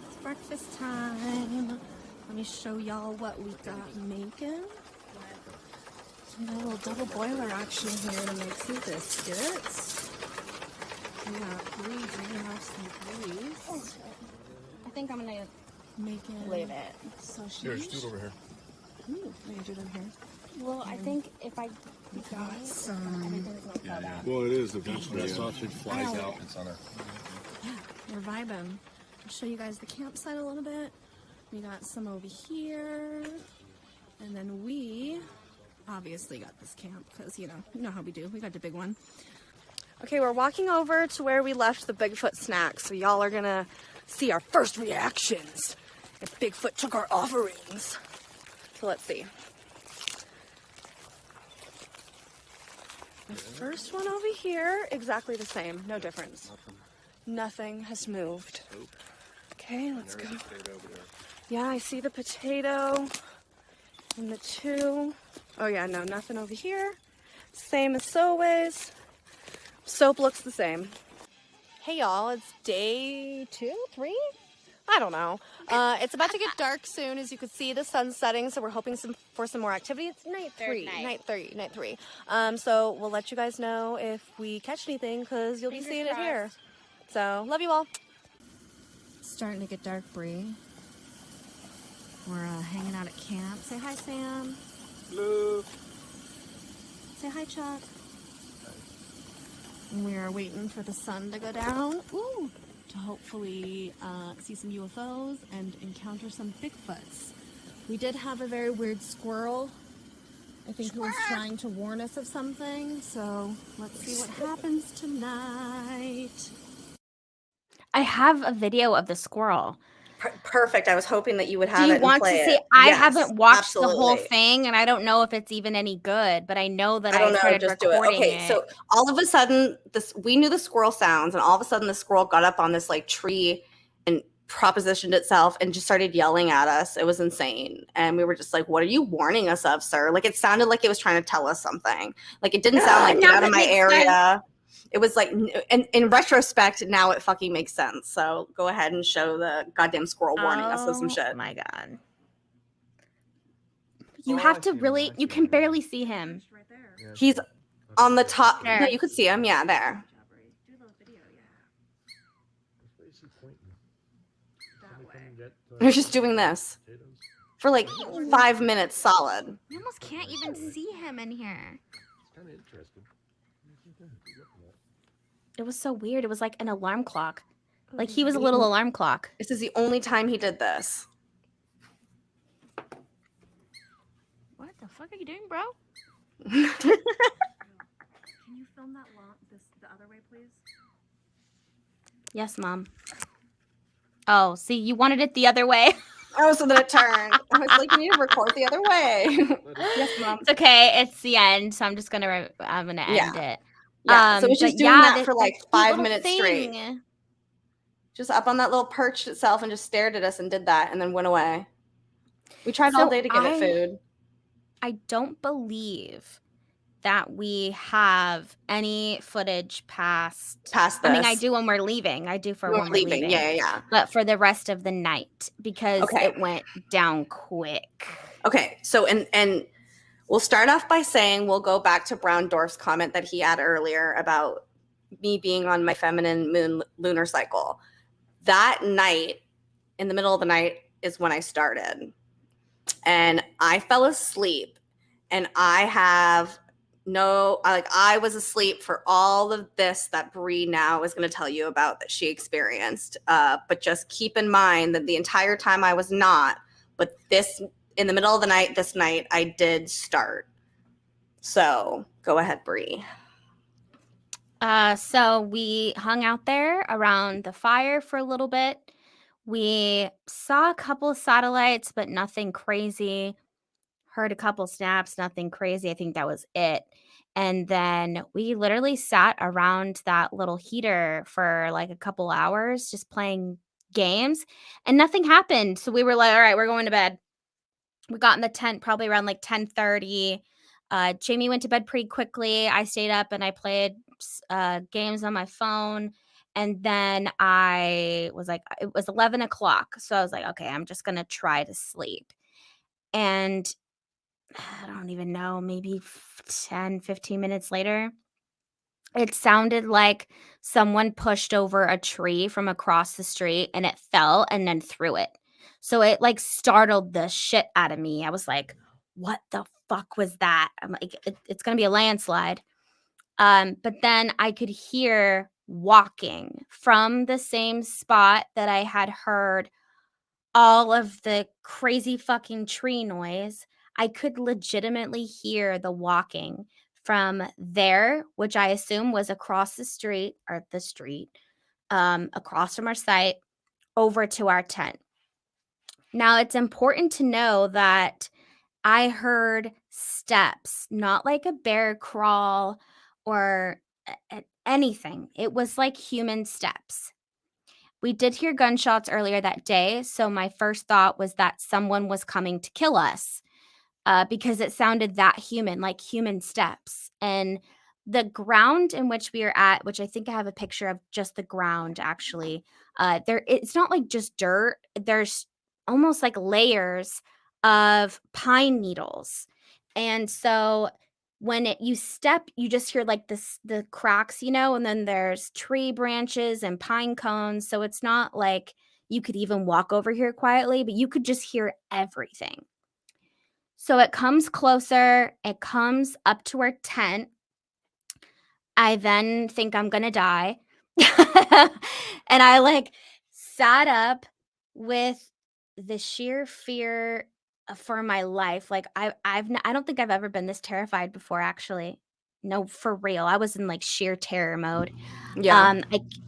It's breakfast time. Let me show y'all what we got making. We got a little double boiler action here to make some biscuits. We got Breeze. I think I'm gonna Making leave it. sausage. Here, just do it over here. Ooh, we can do it in here. Well, I think if I We got some. Well, it is eventually. That sausage flies out. It's on a. Yeah, we're vibing. I'll show you guys the campsite a little bit. We got some over here. And then we obviously got this camp because, you know how we do. We got the big one. Okay, we're walking over to where we left the Bigfoot snack. So y'all are going to see our first reactions if Bigfoot took our offerings. So let's see. The first one over here, exactly the same. No difference. Nothing has moved. Okay, let's go. Yeah, I see the potato and the two. Oh yeah, no, nothing over here. Same as always. Soap looks the same. Hey y'all, it's day 2, 3? I don't know. It's about to get dark soon. As you can see, the sun's setting, so we're hoping for some more activity. It's night 3. So we'll let you guys know if we catch anything, because you'll be seeing it here. So, love you all. It's starting to get dark, Bree. We're hanging out at camp. Say hi, Sam. Hello. Say hi, Chuck. And we are waiting for the sun to go down. Ooh! To hopefully see some UFOs and encounter some Bigfoots. We did have a very weird squirrel, I think, who was trying to warn us of something. So let's see what happens tonight. I have a video of the squirrel. Perfect. I was hoping that you would have Do it. you want to see? It. I Yes, haven't watched the whole absolutely. thing, and I don't know if it's even any good. But I know that I don't know. started Just do it. recording Okay, so all of a sudden, we knew the squirrel sounds, and all of a sudden, the squirrel got up on this like tree and propositioned itself and just started yelling at us. It was insane, and we were just like, "What are you warning us of, sir?" Like it sounded like it was trying to tell us something. Like it didn't sound like get out of my area. Sense. It was like, in retrospect, now it fucking makes sense. So go ahead and show the goddamn squirrel warning us of some shit. Oh my god! You have to really. You can barely see him. He's on the top. There. No, you could see him. Yeah, there. You're just doing this for like 5 minutes solid. You almost can't even see him in here. It's kind of interesting. It was so weird. It was like an alarm clock. Like he was a little alarm clock. This is the only time he did this. What the fuck are you doing, bro? Can you film that the other way, please? Yes, Mom. Oh, see, you wanted it the other way. Oh, so then it turned. I was like, you need to record the other way. Yes, Mom. It's okay. It's the end, so I'm just gonna end it. Yeah, so it was but just doing that for that like cute 5 little minutes straight. thing. Just up on that little perch itself and just stared at us and did that and then went away. We tried all So day to give it food. I don't believe that we have any footage past Past I mean, I this. do when we're leaving. I do for When when we're we're leaving. leaving. Yeah. But for the rest of the night, because Okay. it went down quick. Okay, so and we'll start off by saying we'll go back to Brown Dwarf's comment that he had earlier about me being on my feminine moon lunar cycle. That night, in the middle of the night, is when I started. And I fell asleep, and I was asleep for all of this that Bree now is going to tell you about that she experienced. But just keep in mind that the entire time I was not, but in the middle of the night, this night, I did start. So go ahead, Bree. So we hung out there around the fire for a little bit. We saw a couple of satellites, but nothing crazy. Heard a couple snaps, nothing crazy. I think that was it. And then we literally sat around that little heater for like a couple hours just playing games and nothing happened. So we were like, all right, we're going to bed. We got in the tent probably around like 10:30. Jaimie went to bed pretty quickly. I stayed up and I played games on my phone. And then it was 11 o'clock. So I was like, okay, I'm just going to try to sleep. And I don't even know, maybe 10, 15 minutes later, it sounded like someone pushed over a tree from across the street and it fell and then threw it. So it like startled the shit out of me. I was like, what the fuck was that? I'm like, it's going to be a landslide. But then I could hear walking from the same spot that I had heard all of the crazy fucking tree noise. I could legitimately hear the walking from there, which I assume was across the street across from our site over to our tent. Now, it's important to know that I heard steps, not like a bear crawl or anything. It was like human steps. We did hear gunshots earlier that day, so my first thought was that someone was coming to kill us because it sounded that human, like human steps. And the ground in which we are at, which I think I have a picture of just the ground actually, it's not like just dirt. There's almost like layers of pine needles. And so when you step, you just hear like the cracks, and then there's tree branches and pine cones. So it's not like you could even walk over here quietly, but you could just hear everything. So it comes closer, it comes up to our tent. I then think I'm gonna die. And I like sat up with the sheer fear for my life. Like I don't think I've ever been this terrified before, actually. No, for real. I was in like sheer terror mode. Yeah.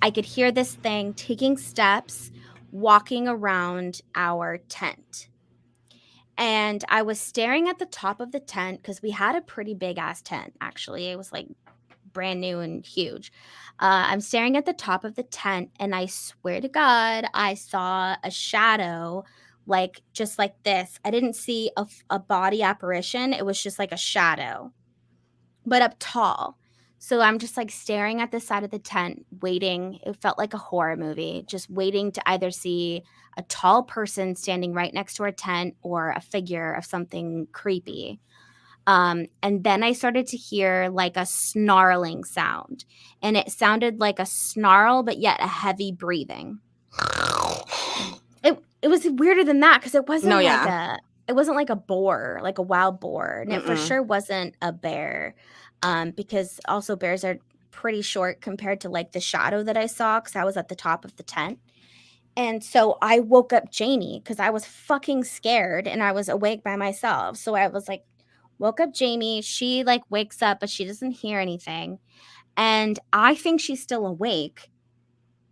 I could hear this thing taking steps, walking around our tent. And I was staring at the top of the tent because we had a pretty big ass tent, actually. It was like brand new and huge. I'm staring at the top of the tent, and I swear to God, I saw a shadow, like just like this. I didn't see a body apparition. It was just like a shadow, but up tall. So I'm just like staring at the side of the tent, waiting. It felt like a horror movie, just waiting to either see a tall person standing right next to our tent or a figure of something creepy. And then I started to hear like a snarling sound, and it sounded like a snarl, but yet a heavy breathing. It was weirder than that because it wasn't it wasn't like a boar, like a wild boar, and it for sure wasn't a bear, because also bears are pretty short compared to like the shadow that I saw because I was at the top of the tent. And so I woke up Jaimie because I was fucking scared and I was awake by myself. So I was like, woke up Jaimie. She like wakes up, but she doesn't hear anything. And I think she's still awake.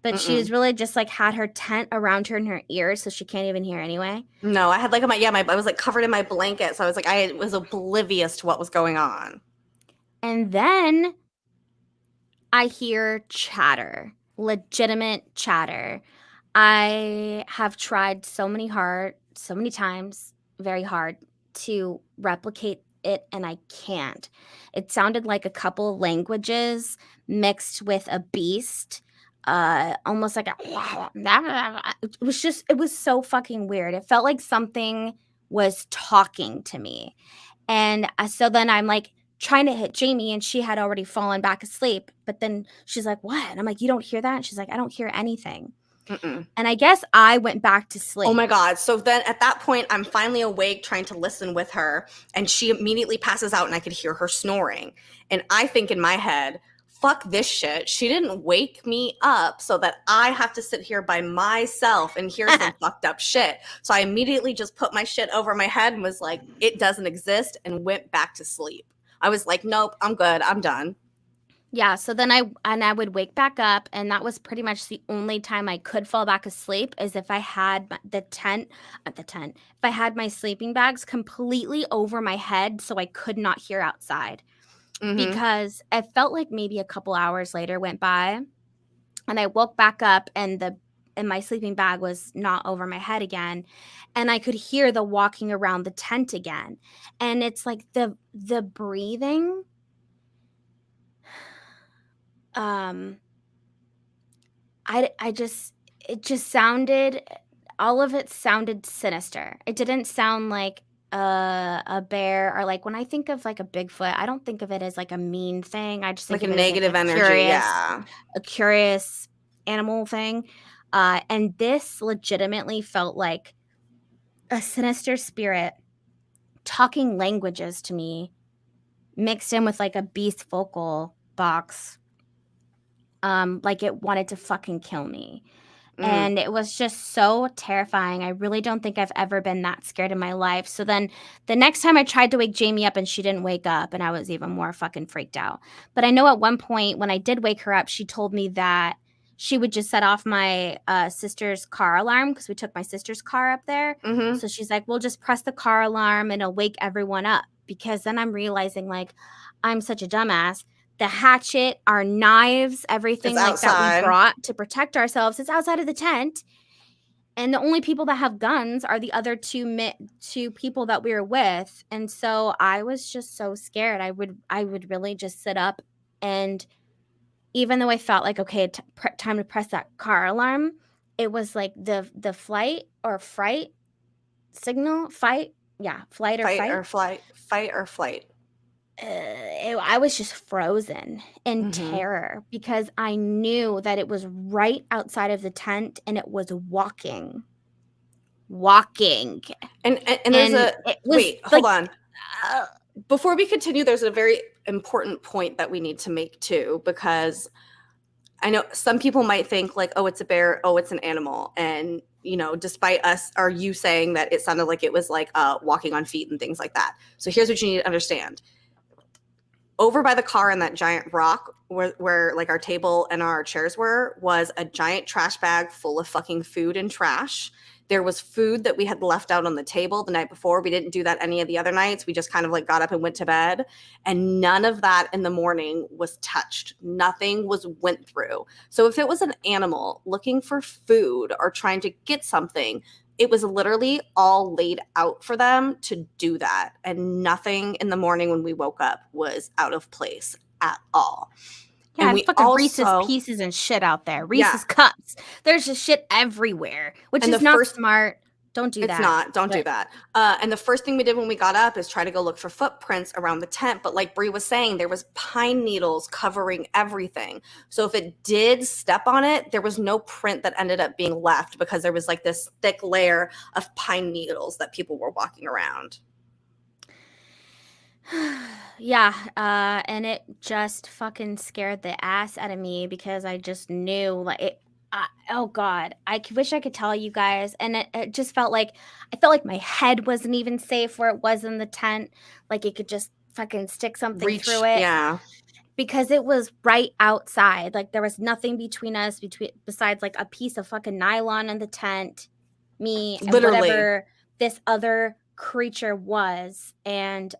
But she was really just like had her tent around her in her ears, so she can't even hear anyway. No, I had like I was like covered in my blanket, so I was like I was oblivious to what was going on. And then I hear chatter, legitimate chatter. I have tried so many times, very hard to replicate it, and I can't. It sounded like a couple languages mixed with a beast, almost like a. It was so fucking weird. It felt like something was talking to me, and so then I'm like trying to hit Jaimie, and she had already fallen back asleep. But then she's like, "What?" And I'm like, "You don't hear that?" And she's like, "I don't hear anything." And I guess I went back to sleep. Oh my God. So then at that point, I'm finally awake trying to listen with her, and she immediately passes out, and I could hear her snoring. And I think in my head, fuck this shit. She didn't wake me up so that I have to sit here by myself and hear some fucked up shit. So I immediately just put my shit over my head and was like, it doesn't exist, and went back to sleep. I was like, nope, I'm good. I'm done. Yeah, so then I would wake back up, and that was pretty much the only time I could fall back asleep is if I had if I had my sleeping bags completely over my head so I could not hear outside. Because I felt like maybe a couple hours later went by, and I woke back up, and my sleeping bag was not over my head again, and I could hear the walking around the tent again. And it's like the breathing it just sounded, all of it sounded sinister. It didn't sound like a bear, or like when I think of like a Bigfoot, I don't think of it as like a mean thing. I just think Like of a it as negative like energy. Yeah. a curious animal thing. And this legitimately felt like a sinister spirit talking languages to me, mixed in with like a beast vocal box. Like it wanted to fucking kill me. And it was just so terrifying. I really don't think I've ever been that scared in my life. So then the next time I tried to wake Jaimie up, and she didn't wake up, and I was even more fucking freaked out. But I know at one point when I did wake her up, she told me that she would just set off my sister's car alarm, because we took my sister's car up there. So she's like, we'll just press the car alarm and it'll wake everyone up. Because then I'm realizing, like, I'm such a dumbass. The hatchet, our knives, everything like that we brought to protect ourselves is outside of the tent. And the only people that have guns are the other two people that we were with. And so I was just so scared. I would really just sit up, and even though I felt like, okay, time to press that car alarm, it was like the flight or fright signal, flight or fight. I was just frozen in terror, because I knew that it was right outside of the tent, and it was walking. And there's hold on. Before we continue, there's a very important point that we need to make too, because I know some people might think like, oh, it's a bear, oh, it's an animal. And, you know, despite you saying that it sounded like it was like walking on feet and things like that. So here's what you need to understand. Over by the car and that giant rock where like our table and our chairs was a giant trash bag full of fucking food and trash. There was food that we had left out on the table the night before. We didn't do that any of the other nights. We just kind of like got up and went to bed, and none of that in the morning was touched. Nothing went through. So if it was an animal looking for food or trying to get something, it was literally all laid out for them to do that. And nothing in the morning when we woke up was out of place at all. Yeah, and fucking Reese's Pieces and shit out there. Reese's Cups. There's just shit everywhere, which is not smart. Don't do that. It's not. Don't do that. And the first thing we did when we got up is try to go look for footprints around the tent. But like Bree was saying, there was pine needles covering everything. So if it did step on it, there was no print that ended up being left, because there was like this thick layer of pine needles that people were walking around. Yeah, and it just fucking scared the ass out of me, because I just knew, like, it. Oh God, I wish I could tell you guys, and it just felt like my head wasn't even safe where it was in the tent. Like it could just fucking stick something through it. Yeah. because it was right outside. Like there was nothing between us besides like a piece of fucking nylon in the tent, me and Literally. whatever this other creature was. And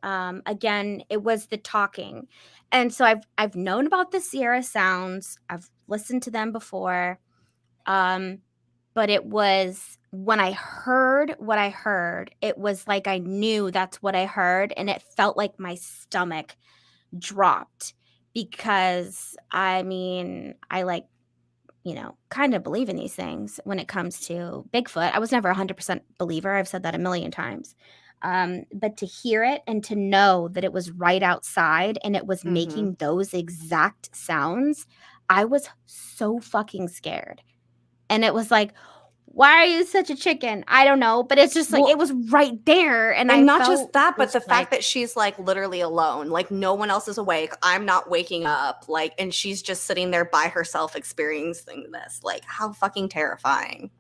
again, it was the talking. And so I've known about the Sierra sounds. I've listened to them before. But it was when I heard what I heard, it was like I knew that's what I heard, and it felt like my stomach dropped because I mean, I like, kind of believe in these things when it comes to Bigfoot. I was never a 100% believer. I've said that a million times. But to hear it and to know that it was right outside and it was making those exact sounds, I was so fucking scared. And it was like, why are you such a chicken? I don't know, but it's just like it was right there, and I not felt just that, but the like, fact that she's like literally alone, like no one else is awake. I'm not waking up, like, and she's just sitting there by herself experiencing this. Like, how fucking terrifying!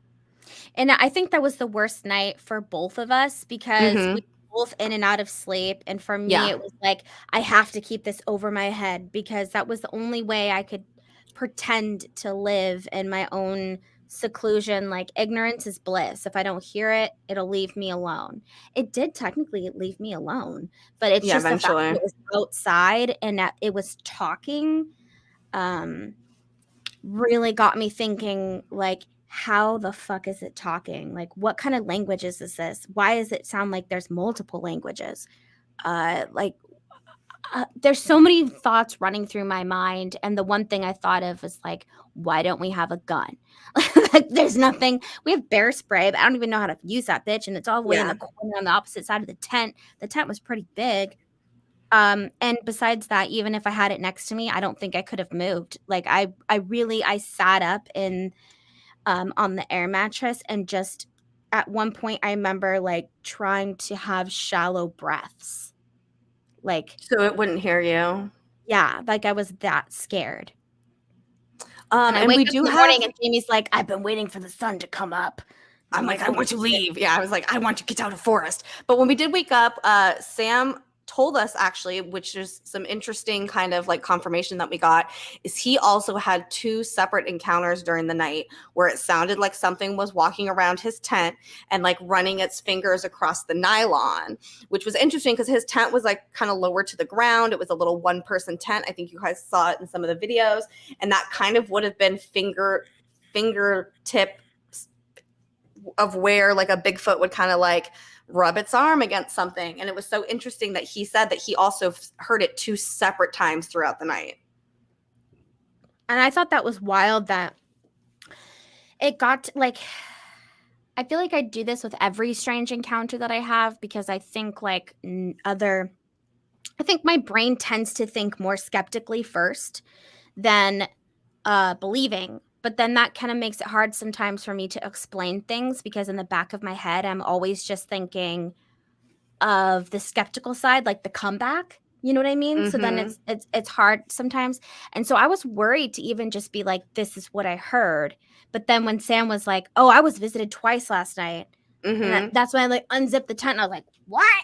And I think that was the worst night for both of us because we were both in and out of sleep, and for me, it was like I have to keep this over my head because that was the only way I could pretend to live in my own seclusion. Like ignorance is bliss. If I don't hear it, it'll leave me alone. It did technically leave me alone, but it's just the fact that it was outside and that it was talking really got me thinking, like, how the fuck is it talking? Like, what kind of languages is this? Why does it sound like there's multiple languages? There's so many thoughts running through my mind, and the one thing I thought of was like, why don't we have a gun? Like, there's nothing. We have bear spray, but I don't even know how to use that bitch, and it's all the way in the corner on the opposite side of the tent. The tent was pretty big. And besides that, even if I had it next to me, I don't think I could have moved. Like I sat up in on the air mattress and just at one point I remember like trying to have shallow breaths. Like So it wouldn't hear you. Yeah, like I was that scared. And I we wake up do in the have. morning and Jamie's like, I've been waiting for the sun to come up. I'm like, I want to leave. Yeah, I was like, I want to get out of forest. But when we did wake up, Sam told us actually, which is some interesting kind of like confirmation that we got, is he also had 2 separate encounters during the night where it sounded like something was walking around his tent and like running its fingers across the nylon, which was interesting because his tent was like kind of lower to the ground. It was a little 1-person tent. I think you guys saw it in some of the videos, and that kind of would have been fingertip of where like a Bigfoot would kind of like rub its arm against something. And it was so interesting that he said that he also heard it 2 separate times throughout the night. And I thought that was wild that it got like, I feel like I do this with every strange encounter that I have because I think like I think my brain tends to think more skeptically first than believing. But then that kind of makes it hard sometimes for me to explain things because in the back of my head, I'm always just thinking of the skeptical side, like the comeback. You know what I mean? So then it's hard sometimes. And so I was worried to even just be like, this is what I heard. But then when Sam was like, oh, I was visited twice last night. And that's when I like unzipped the tent and I was like, what?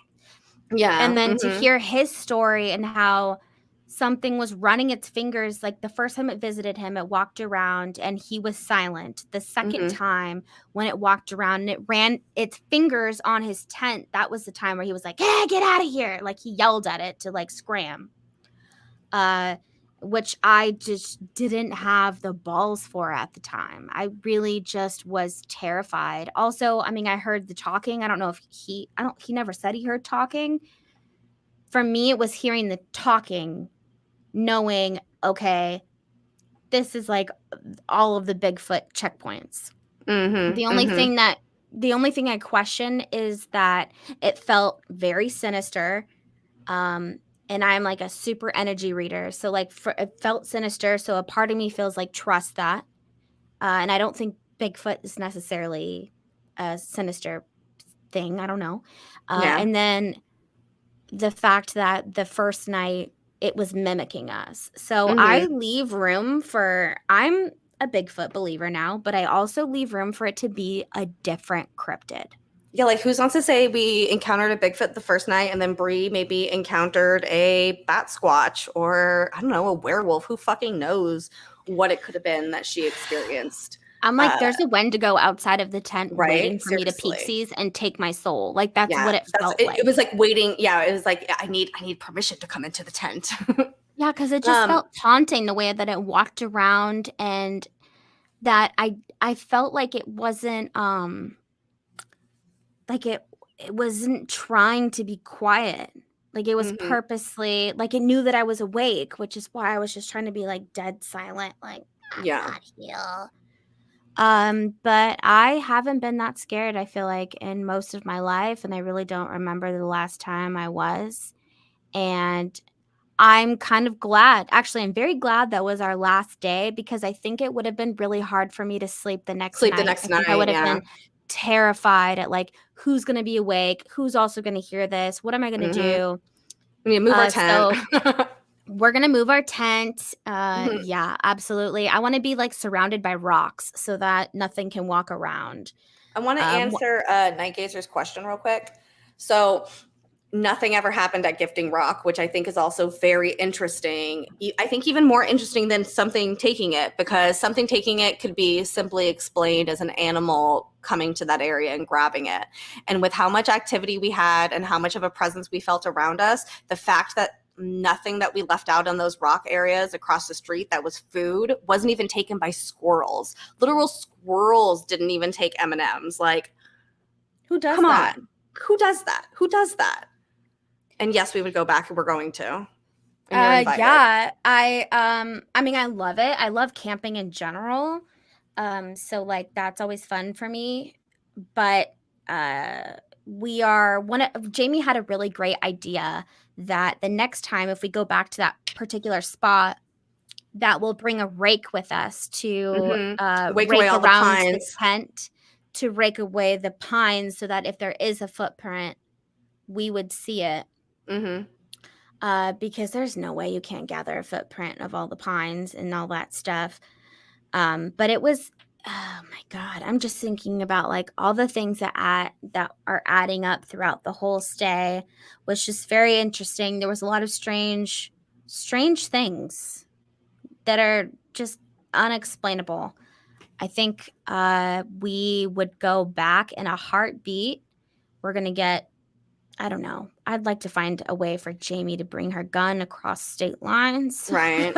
Yeah. And then to hear his story and how something was running its fingers, like the first time it visited him, it walked around and he was silent. The second time when it walked around and it ran its fingers on his tent, that was the time where he was like, hey, get out of here. Like he yelled at it to like scram, which I just didn't have the balls for at the time. I really just was terrified. Also, I mean, I heard the talking. I don't know if he never said he heard talking. For me, it was hearing the talking, knowing, okay, this is like all of the Bigfoot checkpoints. The only thing I question is that it felt very sinister. And I'm like a super energy reader. So like it felt sinister. So a part of me feels like trust that. And I don't think Bigfoot is necessarily a sinister thing. I don't know. And then the fact that the first night it was mimicking us. So I leave room for, I'm a Bigfoot believer now, but I also leave room for it to be a different cryptid. Yeah, like who's wants to say we encountered a Bigfoot the first night and then Bree maybe encountered a bat squatch or I don't know, a werewolf. Who fucking knows what it could have been that she experienced. I'm like, there's a Wendigo outside of the tent right? waiting for me to Seriously. peeksies and take my soul. Like that's what it felt like. It was like waiting. Yeah, it was like I need permission to come into the tent. Yeah, because it just felt haunting the way that it walked around, and that I felt like it wasn't like it wasn't trying to be quiet. Like it was purposely, like it knew that I was awake, which is why I was just trying to be like dead silent, like I'm not here. But I haven't been that scared, I feel like, in most of my life, and I really don't remember the last time I was. And I'm kind of glad. Actually, I'm very glad that was our last day, because I think it would have been really hard for me to sleep the next night. I think I would have been terrified at like, who's going to be awake? Who's also going to hear this? What am I going to do? We need to move our tent. So we're going to move our tent. Yeah, absolutely. I want to be like surrounded by rocks so that nothing can walk around. I want to answer Night Gazer's question real quick. So nothing ever happened at Gifting Rock, which I think is also very interesting. I think even more interesting than something taking it, because something taking it could be simply explained as an animal coming to that area and grabbing it. And with how much activity we had and how much of a presence we felt around us, the fact that nothing that we left out in those rock areas across the street that was food wasn't even taken by squirrels. Literal squirrels didn't even take M&Ms. Like, who does come that? on. Who does that? Who does that? And yes, we would go back, and we're going to. Yeah, I mean, I love it. I love camping in general. So like that's always fun for me. But Jaimie had a really great idea that the next time if we go back to that particular spot, that we'll bring a rake with us to rake away all around the the tent, to rake away the pines, so that if there is a footprint, we would see it. Because there's no way you can't gather a footprint of all the pines and all that stuff. But it was, oh my God, I'm just thinking about like all the things that are adding up throughout the whole stay, was just very interesting. There was a lot of strange things that are just unexplainable. I think we would go back in a heartbeat. We're going to get, I don't know. I'd like to find a way for Jaimie to bring her gun across state lines. Right.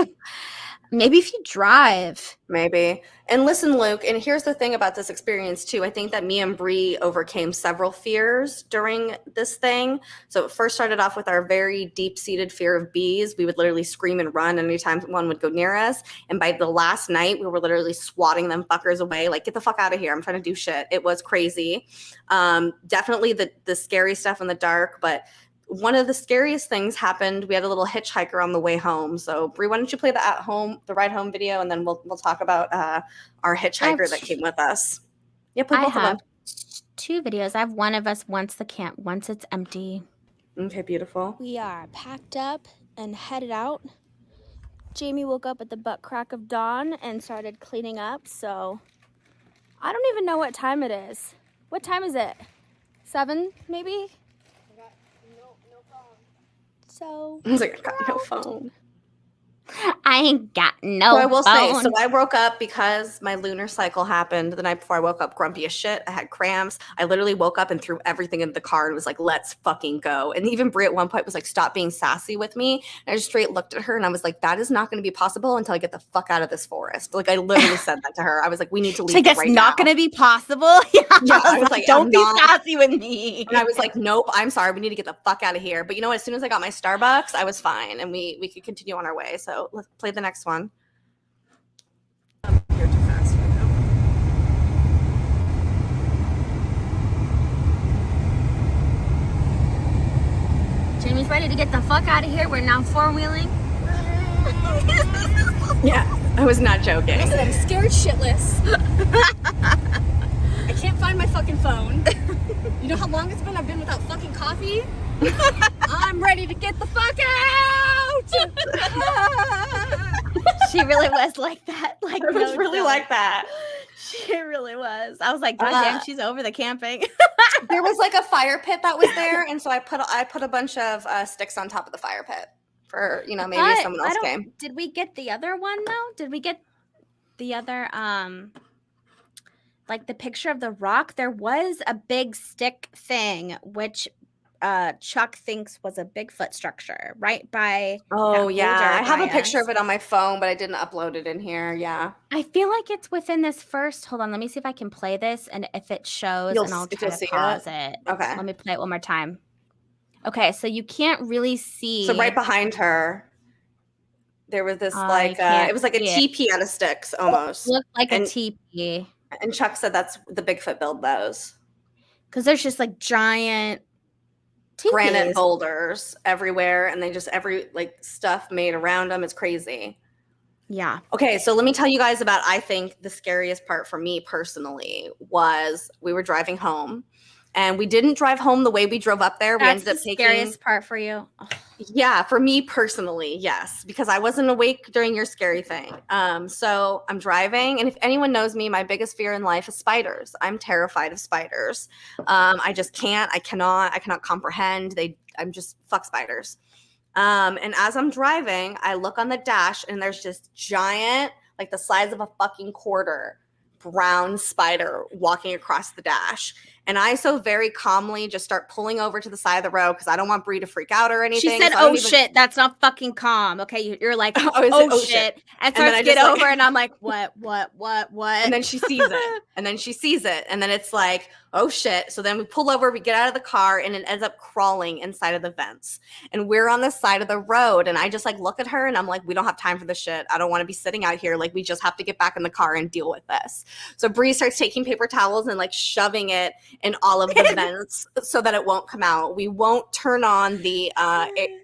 Maybe if you drive. Maybe. And listen, Luke, and here's the thing about this experience too. I think that me and Bree overcame several fears during this thing. So it first started off with our very deep-seated fear of bees. We would literally scream and run anytime one would go near us. And by the last night, we were literally swatting them fuckers away. Like, get the fuck out of here. I'm trying to do shit. It was crazy. Definitely the scary stuff in the dark, but one of the scariest things happened. We had a little hitchhiker on the way home. So, Brie, why don't you play the ride home video, and then we'll talk about our hitchhiker that came with us. Yeah, play both of them. 2 videos. I have one of us once it's empty. Okay, beautiful. We are packed up and headed out. Jaimie woke up at the butt crack of dawn and started cleaning up. So I don't even know what time it is. What time is it? 7, maybe? So I was like, I got no phone. I ain't got no So I will say, phone. so I woke up because my lunar cycle happened the night before. I woke up grumpy as shit. I had cramps. I literally woke up and threw everything in the car and was like, let's fucking go. And even Brie at one point was like, stop being sassy with me. And I just straight looked at her and I was like, that is not going to be possible until I get the fuck out of this forest. Like, I literally said that to her. I was like, we need to leave. Like, that's right not going to be possible. Yeah, I was like, don't be sassy with me. And I was like, nope, I'm sorry. We need to get the fuck out of here. But you know what? As soon as I got my Starbucks, I was fine. And we could continue on our way. So let's play the next one. You're too fast right now. Jaimie's ready to get the fuck out of here. We're now 4-wheeling. Yeah, I was not joking. Listen, I'm scared shitless. I can't find my fucking phone. You know how long it's been? I've been without fucking coffee. I'm ready to get the fuck out. She really was like that. Like, It was really like that. She really was. I was like, God damn, she's over the camping. There was like a fire pit that was there, and so I put a bunch of sticks on top of the fire pit for maybe But someone else came. did we get the other one though? Did we get the other like the picture of the rock? There was a big stick thing which Chuck thinks was a Bigfoot structure right by Oh that yeah, boulder I have a by picture us. of it on my phone, but I didn't upload it in here. Yeah, I feel like it's within this first. Hold on, let me see if I can play this, and if it shows, and I'll if try you'll to see pause it. it. Okay. Let me play it one more time. Okay, so you can't really see. So right behind her, there was this You like can't it was like a see it. teepee out of sticks almost. It looked like And- a teepee And Chuck said that's the Bigfoot build those. because there's just like giant Granite teepees. boulders everywhere, and they just like stuff made around them. It's crazy. Yeah. Okay, so let me tell you guys about, I think the scariest part for me personally was we were driving home, and we didn't drive home the way we drove up there. We That's ended up the taking scariest part for you. Ugh. Yeah, for me personally, yes, because I wasn't awake during your scary thing. So I'm driving, and if anyone knows me, my biggest fear in life is spiders. I'm terrified of spiders. I just can't. I cannot comprehend. I'm just fuck spiders. And as I'm driving, I look on the dash, and there's just giant, like the size of a fucking quarter, brown spider walking across the dash. And I so very calmly just start pulling over to the side of the road because I don't want Bree to freak out or anything. She said, so I don't "Oh even- shit, that's not fucking calm." Okay, you're like, Oh, "Oh, shit," and then starts I to get just, like- over, and I'm like, "What?" And then she sees it. And then it's like, oh shit. So then we pull over, we get out of the car, and it ends up crawling inside of the vents. And we're on the side of the road. And I just like look at her, and I'm like, we don't have time for this shit. I don't want to be sitting out here. Like, we just have to get back in the car and deal with this. So Bree starts taking paper towels and like shoving it in all of the vents so that it won't come out. We won't turn on the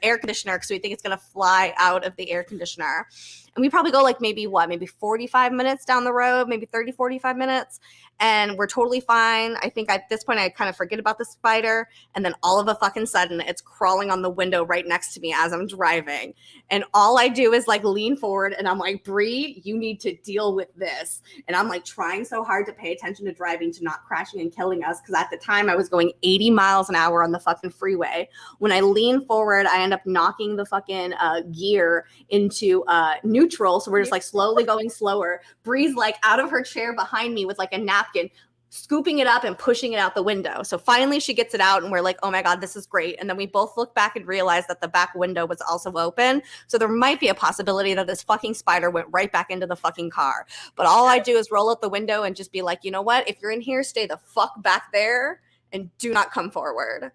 air conditioner because we think it's going to fly out of the air conditioner. And we probably go like maybe 45 minutes down the road, maybe 30, 45 minutes. And we're totally fine. I think at this point, I kind of forget about the spider. And then all of a fucking sudden, it's crawling on the window right next to me as I'm driving. And all I do is like lean forward, and I'm like, Bree, you need to deal with this. And I'm like trying so hard to pay attention to driving, to not crashing and killing us. Because at the time, I was going 80 miles an hour on the fucking freeway. When I lean forward, I end up knocking the fucking gear into neutral. So we're just like slowly going slower. Bree's like out of her chair behind me with like a napkin, scooping it up and pushing it out the window. So finally she gets it out, and we're like, oh my God, this is great. And then we both look back and realize that the back window was also open. So there might be a possibility that this fucking spider went right back into the fucking car. But all I do is roll out the window and just be like, you know what? If you're in here, stay the fuck back there and do not come forward.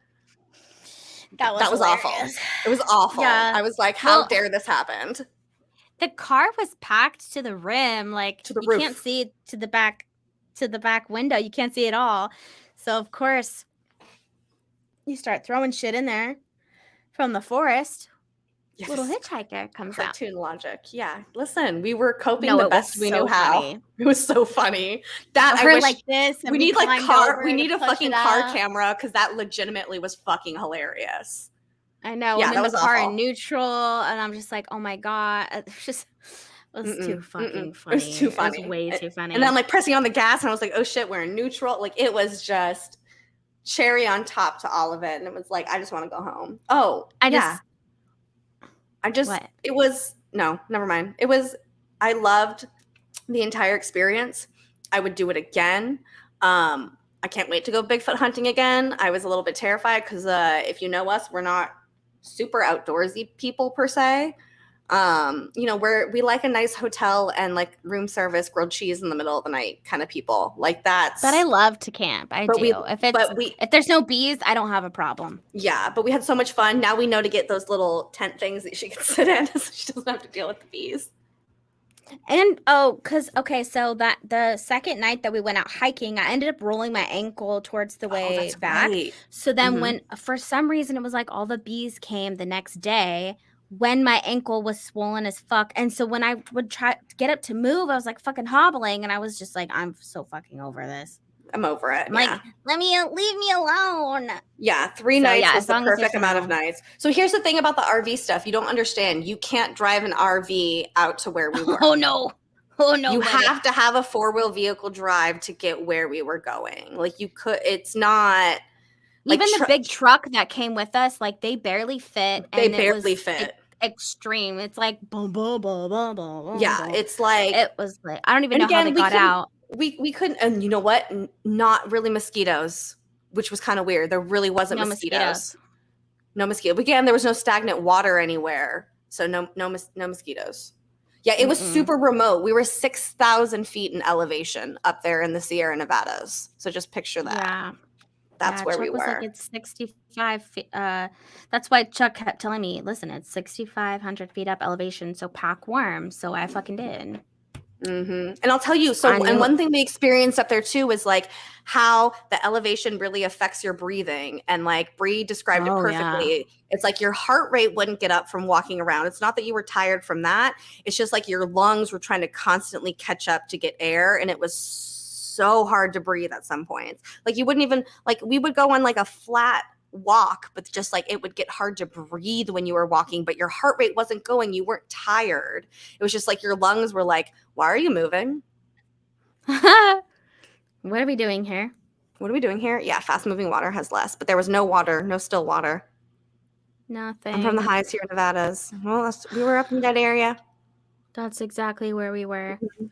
That was awful. hilarious. It was awful. Yeah. I was like, how Well, dare this happen? The car was packed to the rim, like To the you roof. can't see to the back window. You can't see it all. So of course you start throwing shit in there from the forest. Yes. Little hitchhiker comes out. Cartoon logic. Yeah. Listen, we were coping No, the it was best we so knew how. funny. It was so funny. That I Her wish like this, and we need like climbed car. over We to need a push fucking it car up. camera because that legitimately was fucking hilarious. I know. Yeah, and that then was the car awful. in neutral, and I'm just like, oh my God. It was too fucking funny. It was too funny. It was way too funny. And then I'm like pressing on the gas, and I was like, oh shit, we're in neutral. Like, it was just cherry on top to all of it. And it was like, I just want to go home. Oh, What? It was, no, never mind. I loved the entire experience. I would do it again. I can't wait to go Bigfoot hunting again. I was a little bit terrified because if you know us, we're not super outdoorsy people per se. We like a nice hotel and like room service, grilled cheese in the middle of the night kind of people. Like that. But I love to camp. I do. If there's no bees, I don't have a problem. Yeah, but we had so much fun. Now we know to get those little tent things that she can sit in so she doesn't have to deal with the bees. And so that the second night that we went out hiking, I ended up rolling my ankle towards the way that's back. right. So then Mhm. when for some reason it was like all the bees came the next day when my ankle was swollen as fuck. And so when I would try to get up to move, I was like fucking hobbling, and I was just like, I'm so fucking over this. I'm over it. I'm like, leave me alone. Yeah, 3 So, nights yeah, was as the long as perfect there's amount of no- nights. So here's the thing about the RV stuff. You don't understand. You can't drive an RV out to where we were. Oh no. Oh no, You have to have a 4-wheel vehicle drive to get where we were going. Like you could, it's not like even the big truck that came with us, like they barely fit, they and it was barely fit. extreme. It's like boom, boom, boom, boom, boom, boom. Yeah, boom. it's like It was like I don't even and know how again, they got out. We couldn't, and you know what? Not really mosquitoes, which was kind of weird. There really wasn't No mosquitoes. No mosquito. Again, there was no stagnant water anywhere, so no mosquitoes. Yeah, it was super remote. We were 6,000 feet in elevation up there in the Sierra Nevadas. So just picture that. Yeah. That's where Chuck we was were. like, it's 65 feet. That's why Chuck kept telling me, listen, it's 6,500 feet up elevation, so pack warm. So I fucking did. And I'll tell you, and one thing we experienced up there too was like how the elevation really affects your breathing. And like Bree described it perfectly. Yeah. It's like your heart rate wouldn't get up from walking around. It's not that you were tired from that. It's just like your lungs were trying to constantly catch up to get air. And it was so hard to breathe at some points. Like you wouldn't even, like we would go on like a flat walk, but just like it would get hard to breathe when you were walking, but your heart rate wasn't going. You weren't tired. It was just like your lungs were like, why are you moving? What are we doing here? What are we doing here? Yeah, fast moving water has less, but there was no water, no still water. Nothing. I'm from the high Sierra Nevadas. Well, we were up in that area. That's exactly where we were. Mm-hmm.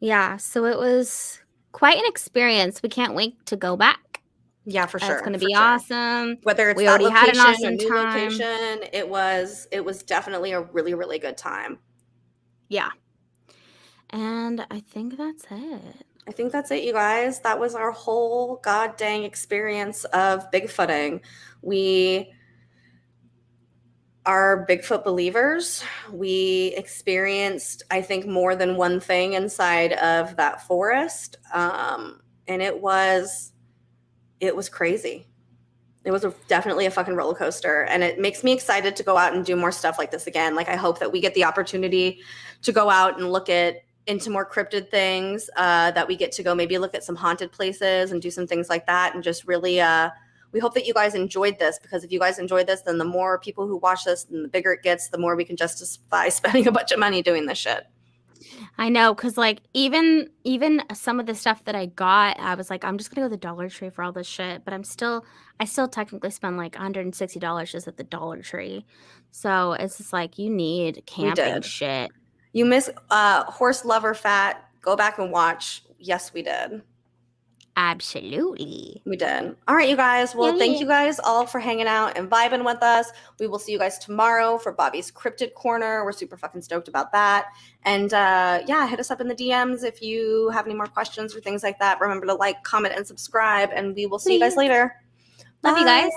Yeah, so it was quite an experience. We can't wait to go back. Yeah, for sure. It's going to be awesome. Whether it's we that already location, had an awesome a new time. location, it was definitely a really, really good time. Yeah. And I think that's it. I think that's it, you guys. That was our whole god dang experience of Bigfooting. We are Bigfoot believers. We experienced, I think, more than one thing inside of that forest. And it was crazy. It was definitely a fucking roller coaster. And it makes me excited to go out and do more stuff like this again. Like I hope that we get the opportunity to go out and look into more cryptid things, that we get to go maybe look at some haunted places and do some things like that. And just really, we hope that you guys enjoyed this, because if you guys enjoyed this, then the more people who watch this and the bigger it gets, the more we can justify spending a bunch of money doing this shit. I know, because like even some of the stuff that I got, I was like, I'm just gonna go to the Dollar Tree for all this shit, but I still technically spend like $160 just at the Dollar Tree. So it's just like, you need camping shit. You miss Horse Lover Fat. Go back and watch. Yes, we did. Absolutely. We did. All right, you guys. Well, thank you guys all for hanging out and vibing with us. We will see you guys tomorrow for Bobby's Cryptid Corner. We're super fucking stoked about that. And yeah, hit us up in the DMs if you have any more questions or things like that. Remember to like, comment, and subscribe, and we will see you guys later. Love you guys.